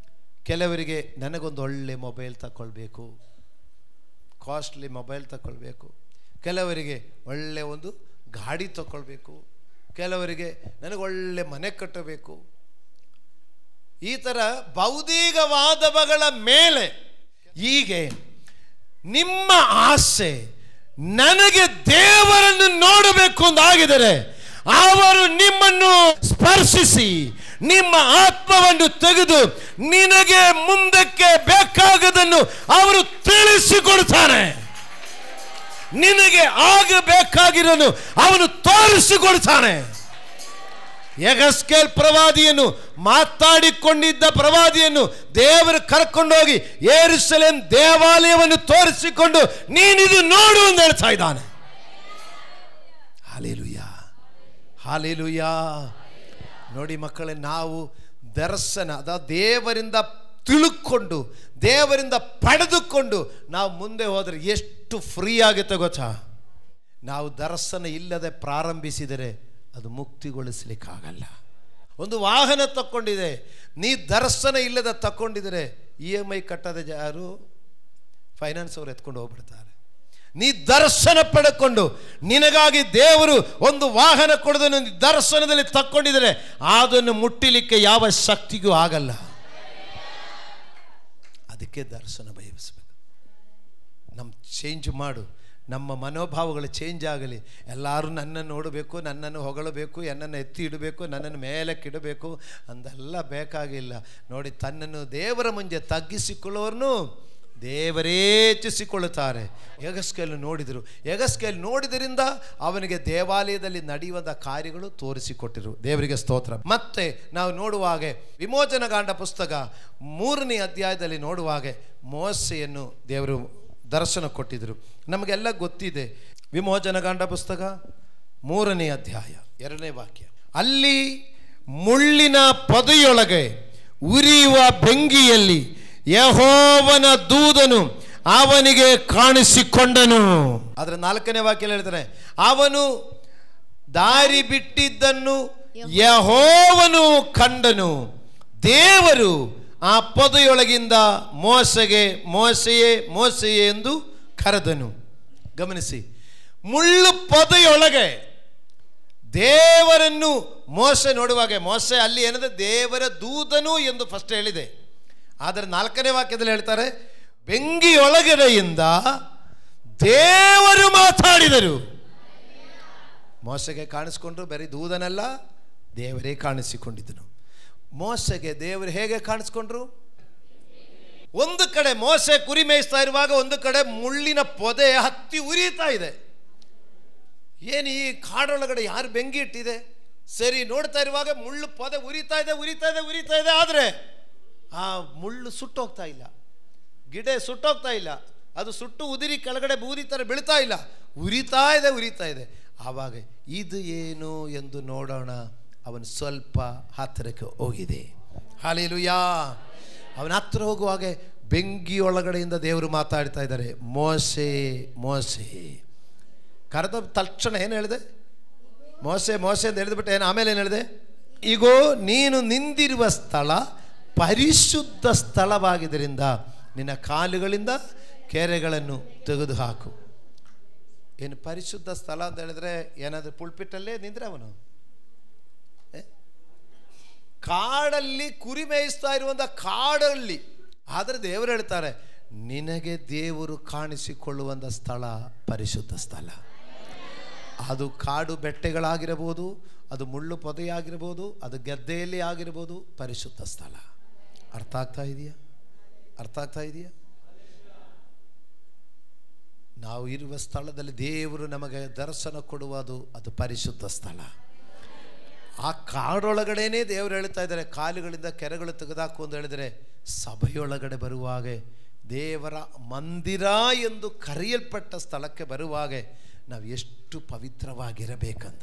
ಕೆಲವರಿಗೆ ನನಗೊಂದು ಒಳ್ಳೆ ಮೊಬೈಲ್ ತಗೊಳ್ಬೇಕು, ಕಾಸ್ಟ್ಲಿ ಮೊಬೈಲ್ ತಗೊಳ್ಬೇಕು. ಕೆಲವರಿಗೆ ಒಳ್ಳೆ ಒಂದು ಗಾಡಿ ತಗೊಳ್ಬೇಕು. ಕೆಲವರಿಗೆ ನನಗೊಳ್ಳೆ ಮನೆ ಕಟ್ಟಬೇಕು. ಈ ಥರ ಭೌತಿಕವಾದವುಗಳ ಮೇಲೆ ಹೀಗೆ ನಿಮ್ಮ ಆಸೆ ನನಗೆ ದೇವರನ್ನು ನೋಡಬೇಕು ಅಂತಾಗಿದರೆ ಅವರು ನಿಮ್ಮನ್ನು ಸ್ಪರ್ಶಿಸಿ ನಿಮ್ಮ ಆತ್ಮವನ್ನು ತೆಗೆದು ನಿನಗೆ ಮುಂದಕ್ಕೆ ಬೇಕಾಗದನ್ನು ಅವರು ತಿಳಿಸಿಕೊಡ್ತಾನೆ. ನಿನಗೆ ಆಗಬೇಕಾಗಿರೋನು ಅವನು ತೋರಿಸಿಕೊಡ್ತಾನೆ. ಯೆಹೆಜ್ಕೇಲ್ ಪ್ರವಾದಿಯನ್ನು ಮಾತಾಡಿಕೊಂಡಿದ್ದ ಪ್ರವಾದಿಯನ್ನು ದೇವರು ಕರ್ಕೊಂಡೋಗಿ ಯೆರೂಸಲೇಮ್ ದೇವಾಲಯವನ್ನು ತೋರಿಸಿಕೊಂಡು ನೀನಿದು ನೋಡು ಅಂತ ಹೇಳ್ತಾ ಇದ್ದಾನೆ. Hallelujah, hallelujah. ನೋಡಿ ಮಕ್ಕಳೇ, ನಾವು ದರ್ಶನ ದೇವರಿಂದ ತಿಳ್ಕೊಂಡು ದೇವರಿಂದ ಪಡೆದುಕೊಂಡು ನಾವು ಮುಂದೆ ಹೋದರೆ ಎಷ್ಟು ಫ್ರೀ ಆಗುತ್ತೆ ಗೊತ್ತಾ? ನಾವು ದರ್ಶನ ಇಲ್ಲದೆ ಪ್ರಾರಂಭಿಸಿದರೆ ಅದು ಮುಕ್ತಿಗೊಳಿಸಲಿಕ್ಕಾಗಲ್ಲ. ಒಂದು ವಾಹನ ತಕ್ಕೊಂಡಿದೆ, ನೀ ದರ್ಶನ ಇಲ್ಲದ ತಕ್ಕೊಂಡಿದ್ರೆ EMI ಕಟ್ಟದ ಯಾರು? ಫೈನಾನ್ಸ್ ಅವರು ಎತ್ಕೊಂಡು ಹೋಗ್ಬಿಡ್ತಾರೆ. ನೀ ದರ್ಶನ ಪಡ್ಕೊಂಡು ನಿನಗಾಗಿ ದೇವರು ಒಂದು ವಾಹನ ಕೊಡೋದನ್ನು ದರ್ಶನದಲ್ಲಿ ತಕ್ಕೊಂಡಿದ್ರೆ ಅದನ್ನು ಮುಟ್ಟಿಲಿಕ್ಕೆ ಯಾವ ಶಕ್ತಿಗೂ ಆಗಲ್ಲ. ಅದಕ್ಕೆ ದರ್ಶನ ಬಯಸಬೇಕು. ನಮ್ಮ ಚೇಂಜ್ ಮಾಡು, ನಮ್ಮ ಮನೋಭಾವಗಳು ಚೇಂಜ್ ಆಗಲಿ. ಎಲ್ಲರೂ ನನ್ನನ್ನು ನೋಡಬೇಕು, ನನ್ನನ್ನು ಹೊಗಳಬೇಕು, ನನ್ನನ್ನು ಎತ್ತಿ ಇಡಬೇಕು, ನನ್ನನ್ನು ಮೇಲಕ್ಕಿಡಬೇಕು ಅಂದೆಲ್ಲ ಬೇಕಾಗಿಲ್ಲ. ನೋಡಿ, ತನ್ನನ್ನು ದೇವರ ಮುಂದೆ ತಗ್ಗಿಸಿಕೊಳ್ಳೋರ್ನು ದೇವರೇ ಹೆಚ್ಚಿಸಿಕೊಳ್ಳುತ್ತಾರೆ. ಯೆಹೆಜ್ಕೇಲನ್ನು ನೋಡಿದರು. ಯೆಹೆಜ್ಕೇಲ್ ನೋಡಿದರಿಂದ ಅವನಿಗೆ ದೇವಾಲಯದಲ್ಲಿ ನಡೆಯುವಂಥ ಕಾರ್ಯಗಳು ತೋರಿಸಿಕೊಟ್ಟಿರು. ದೇವರಿಗೆ ಸ್ತೋತ್ರ. ಮತ್ತೆ ನಾವು ನೋಡುವಾಗ ವಿಮೋಚನಕಾಂಡ ಪುಸ್ತಕ 3ನೇ ಅಧ್ಯಾಯದಲ್ಲಿ ನೋಡುವಾಗ ಮೋಸೆಯನ್ನು ದೇವರು ದರ್ಶನ ಕೊಟ್ಟಿದ್ದರು. ನಮಗೆಲ್ಲ ಗೊತ್ತಿದೆ. ವಿಮೋಚನಕಾಂಡ ಪುಸ್ತಕ 3ನೇ ಅಧ್ಯಾಯ 2ನೇ ವಾಕ್ಯ. ಅಲ್ಲಿ ಮುಳ್ಳಿನ ಪೊದೆಯೊಳಗೆ ಉರಿಯುವ ಬೆಂಕಿಯಲ್ಲಿ ಯೆಹೋವನ ದೂತನು ಅವನಿಗೆ ಕಾಣಿಸಿಕೊಂಡನು. ಅದರ 4ನೇ ವಾಕ್ಯ ಹೇಳ್ತಾನೆ, ಅವನು ದಾರಿ ಬಿಟ್ಟಿದ್ದನ್ನು ಯೆಹೋವನು ಕಂಡನು. ದೇವರು ಆ ಪೊದೆಯೊಳಗಿಂದ ಮೋಸೆಗೆ ಮೋಸೆಯೇ ಮೋಸೆಯೇ ಎಂದು ಕರೆದನು. ಗಮನಿಸಿ, ಮುಳ್ಳು ಪೊದೆಯೊಳಗೆ ದೇವರನ್ನು ಮೋಸೆ ನೋಡುವಾಗ, ಮೋಸೆ ಅಲ್ಲಿ ಏನಂದ್ರೆ ದೇವರ ದೂತನು ಎಂದು ಫಸ್ಟ್ ಹೇಳಿದೆ. ಆದರೆ 4ನೇ ವಾಕ್ಯದಲ್ಲಿ ಹೇಳ್ತಾರೆ, ಬೆಂಕಿಯೊಳಗಡೆಯಿಂದ ದೇವರು ಮಾತಾಡಿದರು. ಮೋಸೆಗೆ ಕಾಣಿಸಿಕೊಂಡ್ರು, ಬರೀ ದೂತನಲ್ಲ, ದೇವರೇ ಕಾಣಿಸಿಕೊಂಡಿದ್ದನು. ಮೋಸೆಗೆ ದೇವರು ಹೇಗೆ ಕಾಣಿಸ್ಕೊಂಡ್ರು? ಒಂದು ಕಡೆ ಮೋಸೆ ಕುರಿ ಮೇಯಿಸ್ತಾ ಇರುವಾಗ ಒಂದು ಕಡೆ ಮುಳ್ಳಿನ ಪೊದೆ ಹತ್ತಿ ಉರಿತಾ ಇದೆ. ಏನು ಈ ಕಾಡೊಳಗಡೆ ಯಾರು ಬೆಂಕಿ ಇಟ್ಟಿದೆ? ಸರಿ, ನೋಡ್ತಾ ಇರುವಾಗ ಮುಳ್ಳು ಪೊದೆ ಉರಿತಾ ಇದೆ ಉರಿತಾ ಇದೆ ಉರಿತಾ ಇದೆ. ಆದರೆ ಆ ಮುಳ್ಳು ಸುಟ್ಟೋಗ್ತಾ ಇಲ್ಲ, ಗಿಡ ಸುಟ್ಟೋಗ್ತಾ ಇಲ್ಲ, ಅದು ಸುಟ್ಟು ಉದಿರಿ ಕೆಳಗಡೆ ಬೂದಿ ಥರ ಬೀಳ್ತಾ ಇಲ್ಲ, ಉರಿತಾ ಇದೆ ಉರಿತಾ ಇದೆ. ಆವಾಗ ಇದು ಏನು ಎಂದು ನೋಡೋಣ. ಅವನು ಸ್ವಲ್ಪ ಹತ್ತಿರಕ್ಕೆ ಹೋಗಿದೆ. ಹಲ್ಲೆಲೂಯಾ. ಅವನ ಹತ್ತಿರ ಹೋಗುವಾಗ ಬೆಂಕಿಯೊಳಗಡೆಯಿಂದ ದೇವರು ಮಾತಾಡ್ತಾ ಇದ್ದಾರೆ, ಮೋಸೆ ಮೋಸೆ. ಕರೆದ ತಕ್ಷಣ ಏನು ಹೇಳಿದೆ? ಮೋಸೆ ಮೋಸೆ ಅಂತ ಹೇಳಿದ್ಬಿಟ್ಟು ಏನು ಆಮೇಲೆ ಏನು ಹೇಳಿದೆ? ಈಗೋ ನೀನು ನಿಂದಿರುವ ಸ್ಥಳ ಪರಿಶುದ್ಧ ಸ್ಥಳವಾಗಿದ್ದರಿಂದ ನಿನ್ನ ಕಾಲುಗಳಿಂದ ಕೆರೆಗಳನ್ನು ತೆಗೆದುಹಾಕು. ಏನು ಪರಿಶುದ್ಧ ಸ್ಥಳ ಅಂತ ಹೇಳಿದ್ರೆ ಏನಾದರೂ ಪುಲ್ಪಿಟ್ಟಲ್ಲೇ ನಿಂದ್ರೆ ಅವನು ಕಾಡಲ್ಲಿ ಕುರಿ ಮೇಯಿಸ್ತಾ ಇರುವಂಥ ಕಾಡಲ್ಲಿ. ಆದರೆ ದೇವರು ಹೇಳ್ತಾರೆ, ನಿನಗೆ ದೇವರು ಕಾಣಿಸಿಕೊಳ್ಳುವಂಥ ಸ್ಥಳ ಪರಿಶುದ್ಧ ಸ್ಥಳ. ಅದು ಕಾಡು ಬೆಟ್ಟಗಳಾಗಿರಬಹುದು, ಅದು ಮುಳ್ಳು ಪೊದೆಯಾಗಿರ್ಬೋದು, ಅದು ಗದ್ದೆಯಲ್ಲಿ ಆಗಿರ್ಬೋದು, ಪರಿಶುದ್ಧ ಸ್ಥಳ. ಅರ್ಥ ಆಗ್ತಾ ಇದೆಯಾ? ಅರ್ಥ ಆಗ್ತಾ ಇದೆಯಾ? ನಾವು ಇರುವ ಸ್ಥಳದಲ್ಲಿ ದೇವರು ನಮಗೆ ದರ್ಶನ ಕೊಡುವುದು ಅದು ಪರಿಶುದ್ಧ ಸ್ಥಳ. ಆ ಕಾಡೊಳಗಡೆನೇ ದೇವರು ಹೇಳ್ತಾ ಇದ್ದಾರೆ, ಕಾಲುಗಳಿಂದ ಕೆರೆಗಳು ತೆಗೆದಾಕು ಅಂತ ಹೇಳಿದರೆ, ಸಭೆಯೊಳಗಡೆ ಬರುವಾಗ ದೇವರ ಮಂದಿರ ಎಂದು ಕರೆಯಲ್ಪಟ್ಟ ಸ್ಥಳಕ್ಕೆ ಬರುವಾಗ ನಾವು ಎಷ್ಟು ಪವಿತ್ರವಾಗಿರಬೇಕಂತ.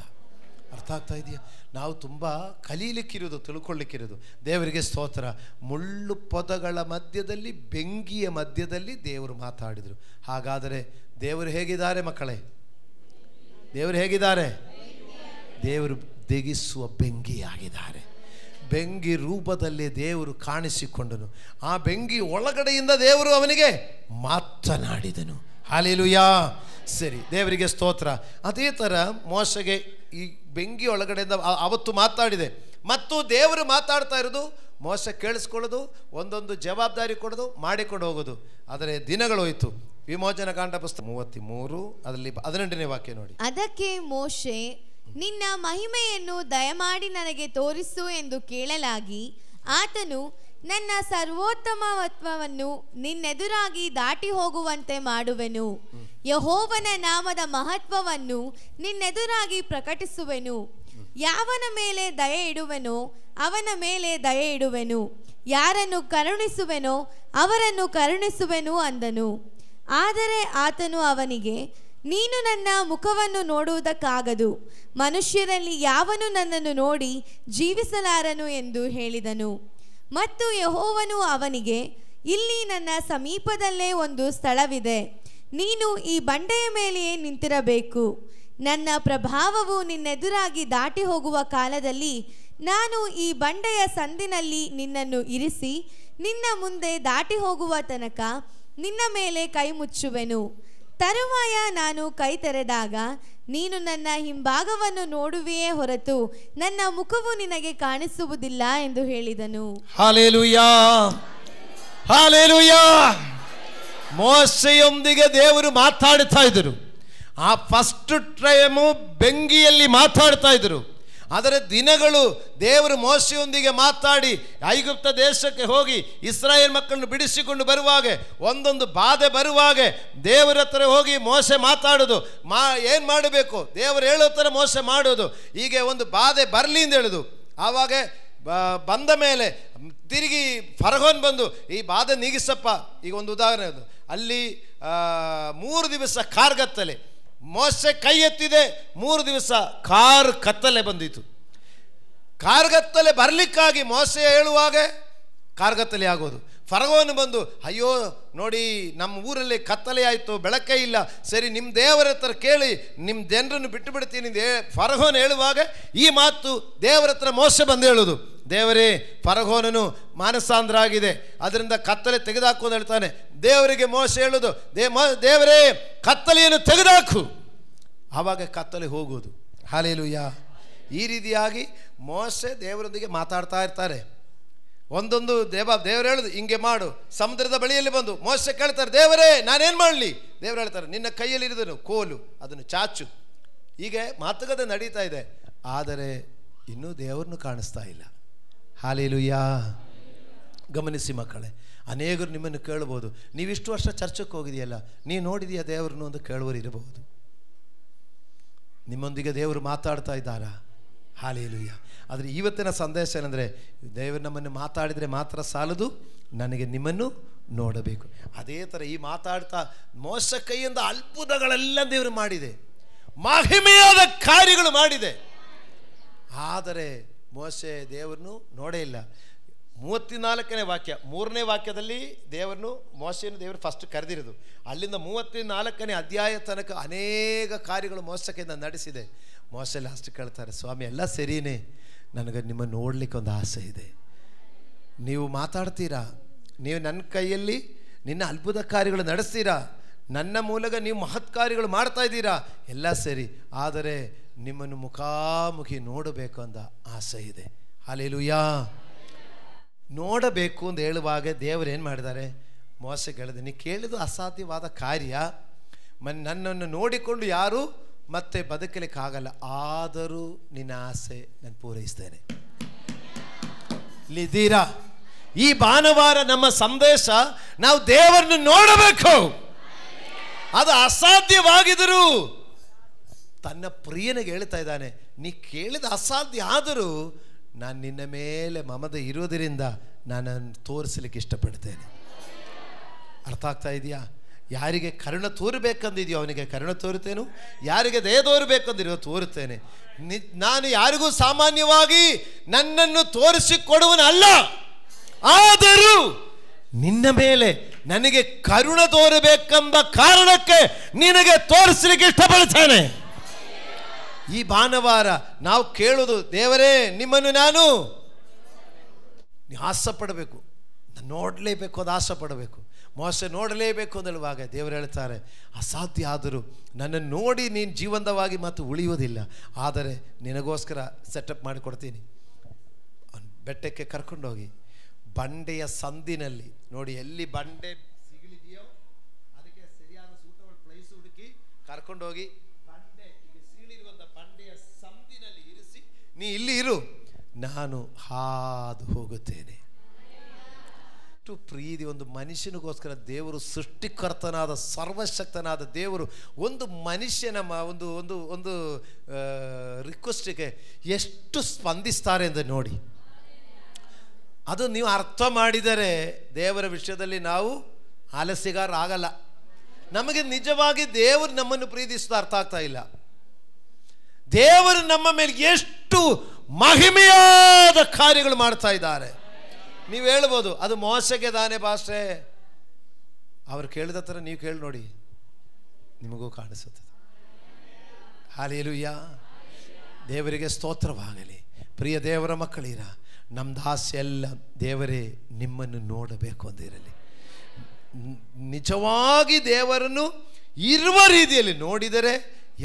ಅರ್ಥ ಆಗ್ತಾ ಇದೆಯಾ? ನಾವು ತುಂಬ ಕಲೀಲಿಕ್ಕಿರೋದು, ತಿಳ್ಕೊಳ್ಳಿಕ್ಕಿರೋದು. ದೇವರಿಗೆ ಸ್ತೋತ್ರ. ಮುಳ್ಳು ಪೊದಗಳ ಮಧ್ಯದಲ್ಲಿ, ಬೆಂಕಿಯ ಮಧ್ಯದಲ್ಲಿ ದೇವರು ಮಾತಾಡಿದರು. ಹಾಗಾದರೆ ದೇವರು ಹೇಗಿದ್ದಾರೆ ಮಕ್ಕಳೇ? ದೇವರು ಹೇಗಿದ್ದಾರೆ? ದೇವರು ತೆಗಿಸುವ ಬೆಂಕಿಯಾಗಿದ್ದಾರೆ. ಬೆಂಕಿ ರೂಪದಲ್ಲಿ ದೇವರು ಕಾಣಿಸಿಕೊಂಡನು. ಆ ಬೆಂಕಿ ಒಳಗಡೆಯಿಂದ ದೇವರು ಅವನಿಗೆ ಮಾತನಾಡಿದನು. ಹಲ್ಲೆಲೂಯಾ. ಸರಿ, ದೇವರಿಗೆ ಸ್ತೋತ್ರ. ಅದೇ ಥರ ಮೋಸೆಗೆ ಈ ಬೆಂಕಿ ಒಳಗಡೆಯಿಂದ ಅವತ್ತು ಮಾತಾಡಿದೆ. ಮತ್ತು ದೇವರು ಮಾತಾಡ್ತಾ ಇರೋದು ಮೋಸೆ ಕೇಳಿಸ್ಕೊಳ್ಳೋದು, ಒಂದೊಂದು ಜವಾಬ್ದಾರಿ ಕೊಡೋದು, ಮಾಡಿಕೊಂಡು ಹೋಗೋದು. ಆದರೆ ದಿನಗಳೋಯ್ತು. ವಿಮೋಚನಕಾಂಡ ಪುಸ್ತಕ 33 ಅದರಲ್ಲಿ 18ನೇ ವಾಕ್ಯ ನೋಡಿ. ಅದಕ್ಕೆ ಮೋಶೆ, ನಿನ್ನ ಮಹಿಮೆಯನ್ನು ದಯಮಾಡಿ ನನಗೆ ತೋರಿಸು ಎಂದು ಕೇಳಲಾಗಿ, ಆತನು, ನನ್ನ ಸರ್ವೋತ್ತಮತ್ವವನ್ನು ನಿನ್ನೆದುರಾಗಿ ದಾಟಿ ಹೋಗುವಂತೆ ಮಾಡುವೆನು. ಯೆಹೋವನ ನಾಮದ ಮಹತ್ವವನ್ನು ನಿನ್ನೆದುರಾಗಿ ಪ್ರಕಟಿಸುವೆನು. ಯಾವನ ಮೇಲೆ ದಯೆ ಇಡುವೆನೋ ಅವನ ಮೇಲೆ ದಯೆ ಇಡುವೆನು, ಯಾರನ್ನು ಕರುಣಿಸುವೆನೋ ಅವರನ್ನು ಕರುಣಿಸುವೆನು ಅಂದನು. ಆದರೆ ಆತನು ಅವನಿಗೆ, ನೀನು ನನ್ನ ಮುಖವನ್ನು ನೋಡುವುದಕ್ಕಾಗದು, ಮನುಷ್ಯರಲ್ಲಿ ಯಾವನು ನನ್ನನ್ನು ನೋಡಿ ಜೀವಿಸಲಾರನು ಎಂದು ಹೇಳಿದನು. ಮತ್ತು ಯೆಹೋವನು ಅವನಿಗೆ, ಇಲ್ಲಿ ನನ್ನ ಸಮೀಪದಲ್ಲೇ ಒಂದು ಸ್ಥಳವಿದೆ, ನೀನು ಈ ಬಂಡೆಯ ಮೇಲೆಯೇ ನಿಂತಿರಬೇಕು. ನನ್ನ ಪ್ರಭಾವವು ನಿನ್ನೆದುರಾಗಿ ದಾಟಿ ಹೋಗುವ ಕಾಲದಲ್ಲಿ ನಾನು ಈ ಬಂಡೆಯ ಸಂದಿನಲ್ಲಿ ನಿನ್ನನ್ನು ಇರಿಸಿ ನಿನ್ನ ಮುಂದೆ ದಾಟಿ ಹೋಗುವ ತನಕ ನಿನ್ನ ಮೇಲೆ ಕೈ ಮುಚ್ಚುವೆನು. ತರುವಾಯ ನಾನು ಕೈ ತೆರೆದಾಗ ನೀನು ನನ್ನ ಹಿಂಭಾಗವನ್ನು ನೋಡುವೆಯೇ ಹೊರತು ನನ್ನ ಮುಖವು ನಿನಗೆ ಕಾಣಿಸುವುದಿಲ್ಲ ಎಂದು ಹೇಳಿದನು. Hallelujah, hallelujah. ಮೋಶೆಯೊಂದಿಗೆ ದೇವರು ಮಾತಾಡ್ತಾ ಇದ್ದರು. ಆ ಫಸ್ಟ್ ಟೈಮು ಬೆಂಕಿಯಲ್ಲಿ ಮಾತಾಡ್ತಾ ಇದ್ದರು. ಅದರ ದಿನಗಳು ದೇವರು ಮೋಶೆಯೊಂದಿಗೆ ಮಾತಾಡಿ ಐಗುಪ್ತ ದೇಶಕ್ಕೆ ಹೋಗಿ ಇಸ್ರಾಯೇಲ್ ಮಕ್ಕಳನ್ನು ಬಿಡಿಸಿಕೊಂಡು ಬರುವಾಗ ಒಂದೊಂದು ಬಾಧೆ ಬರುವಾಗ ದೇವರ ಹತ್ರ ಹೋಗಿ ಮೋಶೆ ಮಾತಾಡೋದು, ಏನು ಮಾಡಬೇಕು ದೇವರು ಹೇಳೋ ಥರ ಮೋಶೆ ಮಾಡೋದು. ಹೀಗೆ ಒಂದು ಬಾಧೆ ಬರಲಿ ಅಂತ ಹೇಳೋದು. ಆವಾಗ ಬಂದ ಮೇಲೆ ತಿರುಗಿ ಫರೋಹನ್ ಬಂದು ಈ ಬಾಧೆ ನೀಗಿಸಪ್ಪ. ಈಗ ಒಂದು ಉದಾಹರಣೆ ಅದು, ಅಲ್ಲಿ 3 ದಿವಸ ಕಾರ್ಗತ್ತಲೆ, ಮೋಶೆ ಕೈ ಎತ್ತಿದೆ, 3 ದಿವಸ ಕತ್ತಲೆ ಬಂದಿತು. ಕಾರ್ಗತ್ತಲೆ ಬರಲಿಕ್ಕಾಗಿ ಮೋಶೆ ಹೇಳುವಾಗ ಕಾರ್ಗತ್ತಲೆ ಆಗೋದು. ಫರೋಹನು ಬಂದು ಅಯ್ಯೋ ನೋಡಿ ನಮ್ಮ ಊರಲ್ಲಿ ಕತ್ತಲೆ ಆಯಿತು, ಬೆಳಕೇ ಇಲ್ಲ, ಸರಿ ನಿಮ್ಮ ದೇವರ ಹತ್ರ ಕೇಳಿ ನಿಮ್ಮ ಜನರನ್ನು ಬಿಟ್ಟು ಬಿಡ್ತೀನಿ ಫರೋಹನು ಹೇಳುವಾಗ ಈ ಮಾತು ದೇವರ ಹತ್ರ ಮೋಶೆ ಬಂದು ಹೇಳೋದು, ದೇವರೇ ಫರೋಹನನು ಮಾನಸಾಂದ್ರ ಆಗಿದೆ, ಅದರಿಂದ ಕತ್ತಲೆ ತೆಗೆದಾಕು ಅಂತ ಹೇಳ್ತಾನೆ. ದೇವರಿಗೆ ಮೋಶೆ ಹೇಳೋದು, ದೇವರೇ ಕತ್ತಲೆಯನ್ನು ತೆಗೆದಾಕು. ಆವಾಗ ಕತ್ತಲೆ ಹೋಗೋದು. ಹಲ್ಲೆಲೂಯಾ. ಈ ರೀತಿಯಾಗಿ ಮೋಶೆ ದೇವರೊಂದಿಗೆ ಮಾತಾಡ್ತಾ ಇರ್ತಾರೆ. ಒಂದೊಂದು ದೇವರು ಹೇಳೋದು ಹಿಂಗೆ ಮಾಡು. ಸಮುದ್ರದ ಬಳಿಯಲ್ಲಿ ಬಂದು ಮೋಶೆ ಕೇಳ್ತಾರೆ, ದೇವರೇ ನಾನೇನು ಮಾಡಲಿ? ದೇವರು ಹೇಳ್ತಾರೆ, ನಿನ್ನ ಕೈಯಲ್ಲಿ ಇರಿದನು ಕೋಲು, ಅದನ್ನು ಚಾಚು. ಹೀಗೆ ಮಾತುಕತೆ ನಡೀತಾ ಇದೆ, ಆದರೆ ಇನ್ನೂ ದೇವರನ್ನು ಕಾಣಿಸ್ತಾ ಇಲ್ಲ. ಹಲ್ಲೆಲೂಯಾ. ಗಮನಿಸಿ ಮಕ್ಕಳೇ, ಅನೇಕರು ನಿಮ್ಮನ್ನು ಕೇಳ್ಬೋದು, ನೀವಿಷ್ಟು ವರ್ಷ ಚರ್ಚಕ್ಕೆ ಹೋಗಿದೆಯಲ್ಲ, ನೀವು ನೋಡಿದೆಯಾ ದೇವರನ್ನು ಅಂತ ಕೇಳುವರು ಇರಬಹುದು. ನಿಮ್ಮೊಂದಿಗೆ ದೇವರು ಮಾತಾಡ್ತಾ ಇದ್ದಾರಾ? ಹಲ್ಲೆಲೂಯಾ. ಆದರೆ ಇವತ್ತಿನ ಸಂದೇಶ ಏನಂದರೆ, ದೇವರು ನಮ್ಮನ್ನು ಮಾತಾಡಿದರೆ ಮಾತ್ರ ಸಾಲದು, ನನಗೆ ನಿಮ್ಮನ್ನು ನೋಡಬೇಕು. ಅದೇ ಥರ ಈ ಮಾತಾಡ್ತಾ ಮೋಶೆ ಕೈಯಿಂದ ಅದ್ಭುತಗಳೆಲ್ಲ ದೇವರು ಮಾಡಿದೆ, ಮಹಿಮೆಯಾದ ಕಾರ್ಯಗಳು ಮಾಡಿದೆ. ಆದರೆ ಮೋಶೆ ದೇವರನ್ನು ನೋಡೇ ಇಲ್ಲ. 34ನೇ ವಾಕ್ಯ, 3ನೇ ವಾಕ್ಯದಲ್ಲಿ ದೇವರನ್ನು ಮೋಶೆಯನ್ನು ದೇವರು ಫಸ್ಟ್ ಕರೆದಿರೋದು. ಅಲ್ಲಿಂದ 34ನೇ ಅಧ್ಯಾಯ ತನಕ ಅನೇಕ ಕಾರ್ಯಗಳು ಮೋಶೆ ಕೈಯಿಂದ ನಡೆಸಿದೆ. ಮೋಶೆ ಲಾಸ್ಟ್ ಕೇಳ್ತಾರೆ, ಸ್ವಾಮಿ ಎಲ್ಲ ಸರಿಯೇ, ನನಗೆ ನಿಮ್ಮನ್ನು ನೋಡಲಿಕ್ಕೆ ಒಂದು ಆಸೆ ಇದೆ. ನೀವು ಮಾತಾಡ್ತೀರಾ, ನೀವು ನನ್ನ ಕೈಯಲ್ಲಿ ನಿನ್ನ ಅದ್ಭುತ ಕಾರ್ಯಗಳು ನಡೆಸ್ತೀರಾ, ನನ್ನ ಮೂಲಕ ನೀವು ಮಹತ್ ಕಾರ್ಯಗಳು ಮಾಡ್ತಾ ಇದ್ದೀರಾ, ಎಲ್ಲ ಸರಿ, ಆದರೆ ನಿಮ್ಮನ್ನು ಮುಖಾಮುಖಿ ನೋಡಬೇಕು ಅಂತ ಆಸೆ ಇದೆ. ಹಲ್ಲೆಲೂಯಾ. ನೋಡಬೇಕು ಅಂತ ಹೇಳುವಾಗ ದೇವರು ಏನು ಮಾಡಿದ್ದಾರೆ? ಮೋಶೆ ಕೇಳಿದೆ, ನೀ ಕೇಳಿದ್ದು ಅಸಾಧ್ಯವಾದ ಕಾರ್ಯ, ನನ್ನನ್ನು ನೋಡಿಕೊಂಡು ಯಾರು ಮತ್ತೆ ಬದುಕಲಿಕ್ಕಾಗಲ್ಲ, ಆದರೂ ನಿನ್ನ ಆಸೆ ನಾನು ಪೂರೈಸ್ತೇನೆ. ಇಲ್ಲಿದ್ದೀರಾ? ಈ ಭಾನುವಾರ ನಮ್ಮ ಸಂದೇಶ, ನಾವು ದೇವರನ್ನು ನೋಡಬೇಕು. ಅದು ಅಸಾಧ್ಯವಾಗಿದ್ದರೂ ತನ್ನ ಪ್ರಿಯನಿಗೆ ಹೇಳ್ತಾ ಇದ್ದಾನೆ, ನೀ ಕೇಳಿದ ಅಸಾಧ್ಯ ಆದರೂ ನಾನು ನಿನ್ನ ಮೇಲೆ ಮಮತೆ ಇರೋದರಿಂದ ನಾನನ್ನು ತೋರಿಸಲಿಕ್ಕೆ ಇಷ್ಟಪಡ್ತೇನೆ. ಅರ್ಥ ಆಗ್ತಾ ಇದೆಯಾ? ಯಾರಿಗೆ ಕರುಣೆ ತೋರಬೇಕಂದಿದೆಯೋ ಅವನಿಗೆ ಕರುಣೆ ತೋರುತ್ತೇನು, ಯಾರಿಗೆ ದಯ ತೋರಬೇಕಂದಿರೋ ತೋರುತ್ತೇನೆ. ನಾನು ಯಾರಿಗೂ ಸಾಮಾನ್ಯವಾಗಿ ನನ್ನನ್ನು ತೋರಿಸಿಕೊಡುವನಲ್ಲ, ಆದರೂ ನಿನ್ನ ಮೇಲೆ ನನಗೆ ಕರುಣೆ ತೋರಬೇಕೆಂಬ ಕಾರಣಕ್ಕೆ ನಿನಗೆ ತೋರಿಸಲಿಕ್ಕೆ ಇಷ್ಟಪಡ್ತೇನೆ. ಈ ಭಾನುವಾರ ನಾವು ಕೇಳೋದು, ದೇವರೇ ನಿಮ್ಮನ್ನು ನಾನು ಆಸೆ ಪಡಬೇಕು, ನೋಡಲೇಬೇಕು, ಅದು ಆಸೆ ಪಡಬೇಕು. ಮೋಶೆ ನೋಡಲೇಬೇಕು ಅಂತ ಹೇಳುವಾಗ ದೇವರು ಹೇಳ್ತಾರೆ, ಅಸಾಧ್ಯ ಆದರೂ ನನ್ನನ್ನು ನೋಡಿ ನೀನು ಜೀವಂತವಾಗಿ ಮತ್ತು ಉಳಿಯೋದಿಲ್ಲ, ಆದರೆ ನಿನಗೋಸ್ಕರ ಸೆಟಪ್ ಮಾಡಿಕೊಡ್ತೀನಿ. ಬೆಟ್ಟಕ್ಕೆ ಕರ್ಕೊಂಡೋಗಿ ಬಂಡೆಯ ಸಂದಿನಲ್ಲಿ ನೋಡಿ, ಎಲ್ಲಿ ಬಂಡೆ ಸಿಗಲಿದೆಯೋ ಅದಕ್ಕೆ ಸರಿಯಾದ ಸೂಟಬಲ್ ಪ್ಲೇಸ್ ಹುಡುಕಿ ಕರ್ಕೊಂಡೋಗಿ ಬಂಡೆ ಸೀಳಿರುವಂಥ ಬಂಡೆಯ ಸಂದಿನಲ್ಲಿ ಇರಿಸಿ, ನೀ ಇಲ್ಲಿ ಇರು, ನಾನು ಹಾದು ಹೋಗುತ್ತೇನೆ. ಎಷ್ಟು ಪ್ರೀತಿ! ಒಂದು ಮನುಷ್ಯನಿಗೋಸ್ಕರ ದೇವರು, ಸೃಷ್ಟಿಕರ್ತನಾದ ಸರ್ವಶಕ್ತನಾದ ದೇವರು ಒಂದು ಮನುಷ್ಯನ ಒಂದು ಒಂದು ಒಂದು ರಿಕ್ವೆಸ್ಟಿಗೆ ಎಷ್ಟು ಸ್ಪಂದಿಸ್ತಾರೆ ಎಂದು ನೋಡಿ. ಅದು ನೀವು ಅರ್ಥ ಮಾಡಿದರೆ ದೇವರ ವಿಷಯದಲ್ಲಿ ನಾವು ಆಲಸ್ಯಗಾರರಾಗಲ್ಲ. ನಮಗೆ ನಿಜವಾಗಿ ದೇವರು ನಮ್ಮನ್ನು ಪ್ರೀತಿಸುತ್ತಾ ಅರ್ಥ ಆಗ್ತಾ ಇಲ್ಲ. ದೇವರು ನಮ್ಮ ಮೇಲೆ ಎಷ್ಟು ಮಹಿಮೆಯಾದ ಕಾರ್ಯಗಳು ಮಾಡ್ತಾ ಇದ್ದಾರೆ. ನೀವು ಹೇಳ್ಬೋದು, ಅದು ಮೋಶೆಗೆ ದಾನೆ ಭಾಷೆ, ಅವರು ಕೇಳಿದ ಥರ ನೀವು ಕೇಳಿ ನೋಡಿ, ನಿಮಗೂ ಕಾಣಿಸುತ್ತದೆ. ಹಲ್ಲೆಲೂಯಾ. ದೇವರಿಗೆ ಸ್ತೋತ್ರವಾಗಲಿ. ಪ್ರಿಯ ದೇವರ ಮಕ್ಕಳೀರ, ನಮ್ಮದು ಆಸೆ ಎಲ್ಲ ದೇವರೇ ನಿಮ್ಮನ್ನು ನೋಡಬೇಕು ಅಂದಿರಲಿ. ನಿಜವಾಗಿ ದೇವರನ್ನು ಇರುವ ರೀತಿಯಲ್ಲಿ ನೋಡಿದರೆ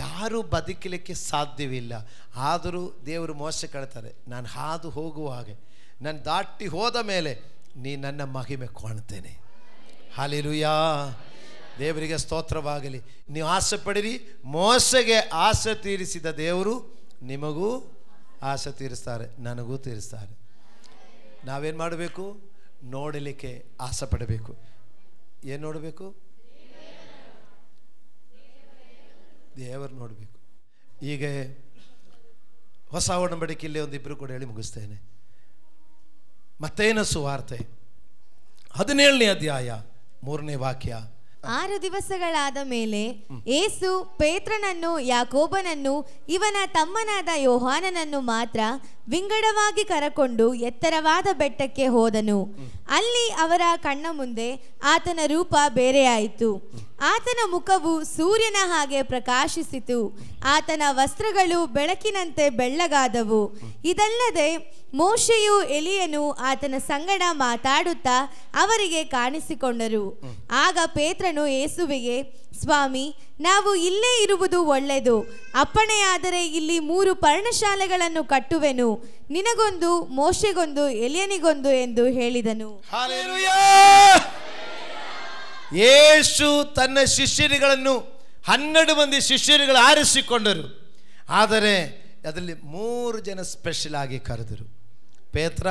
ಯಾರೂ ಬದುಕಲಿಕ್ಕೆ ಸಾಧ್ಯವಿಲ್ಲ. ಆದರೂ ದೇವರು ಮೋಸ ಕೇಳ್ತಾರೆ, ನಾನು ಹಾದು ಹೋಗುವಾಗ, ನಾನು ದಾಟಿ ಹೋದ ಮೇಲೆ ನೀ ನನ್ನ ಮಹಿಮೆ ಕಾಣ್ತೇನೆ. ಹಲ್ಲೆಲೂಯಾ, ದೇವರಿಗೆ ಸ್ತೋತ್ರವಾಗಲಿ. ನೀವು ಆಸೆ ಪಡಿರಿ, ಮೋಸಗೆ ಆಸೆ ತೀರಿಸಿದ ದೇವರು ನಿಮಗೂ ಆಸೆ ತೀರಿಸ್ತಾರೆ, ನನಗೂ ತೀರಿಸ್ತಾರೆ. ನಾವೇನು ಮಾಡಬೇಕು? ನೋಡಲಿಕ್ಕೆ ಆಸೆ ಪಡಬೇಕು. ಏನು ನೋಡಬೇಕು? ದೇವರು ನೋಡಬೇಕು. ಈಗ ಹೊಸ ಒಡಂಬಡಿಕೆಯಲ್ಲಿ ಒಂದಿಬ್ಬರು ಕೂಡ ಹೇಳಿ ಮುಗಿಸ್ತೇನೆ. ಮತ್ತೇನ ಸುವಾರ್ತೆ 17ನೇ ಅಧ್ಯಾಯ 3ನೇ ವಾಕ್ಯ. 6 ದಿವಸಗಳಾದ ಮೇಲೆ ಯೇಸು ಪೇತ್ರನನ್ನು, ಯಾಕೋಬನನ್ನು, ಇವನ ತಮ್ಮನಾದ ಯೋಹಾನನನ್ನು ಮಾತ್ರ ವಿಂಗಡವಾಗಿ ಕರಕೊಂಡು ಎತ್ತರವಾದ ಬೆಟ್ಟಕ್ಕೆ ಹೋದನು. ಅಲ್ಲಿ ಅವರ ಕಣ್ಣ ಮುಂದೆ ಆತನ ರೂಪ ಬೇರೆಯಾಯಿತು. ಆತನ ಮುಖವು ಸೂರ್ಯನ ಹಾಗೆ ಪ್ರಕಾಶಿಸಿತು. ಆತನ ವಸ್ತ್ರಗಳು ಬೆಳಕಿನಂತೆ ಬೆಳ್ಳಗಾದವು. ಇದಲ್ಲದೆ ಮೋಶೆಯು ಎಲಿಯನು ಆತನ ಸಂಗಡ ಮಾತಾಡುತ್ತಾ ಅವರಿಗೆ ಕಾಣಿಸಿಕೊಂಡರು. ಆಗ ಪೇತ್ರನು ಯೇಸುವಿಗೆ, ಸ್ವಾಮಿ, ನಾವು ಇಲ್ಲೇ ಇರುವುದು ಒಳ್ಳೆಯದು. ಅಪ್ಪಣೆಯಾದರೆ ಇಲ್ಲಿ 3 ಪರ್ಣಶಾಲೆಗಳನ್ನು ಕಟ್ಟುವೆನು, ನಿನಗೊಂದು, ಮೋಶೆಗೊಂದು, ಎಲಿಯನಿಗೊಂದು ಎಂದು ಹೇಳಿದನು. ಹಲ್ಲೆಲೂಯಾ. ಯೇಸು ತನ್ನ ಶಿಷ್ಯರುಗಳನ್ನು 12 ಮಂದಿ ಶಿಷ್ಯರುಗಳು ಆರಿಸಿಕೊಂಡರು. ಆದರೆ ಅದರಲ್ಲಿ 3 ಜನ ಸ್ಪೆಷಲ್ ಆಗಿ ಕರೆದರು. ಪೇತ್ರ,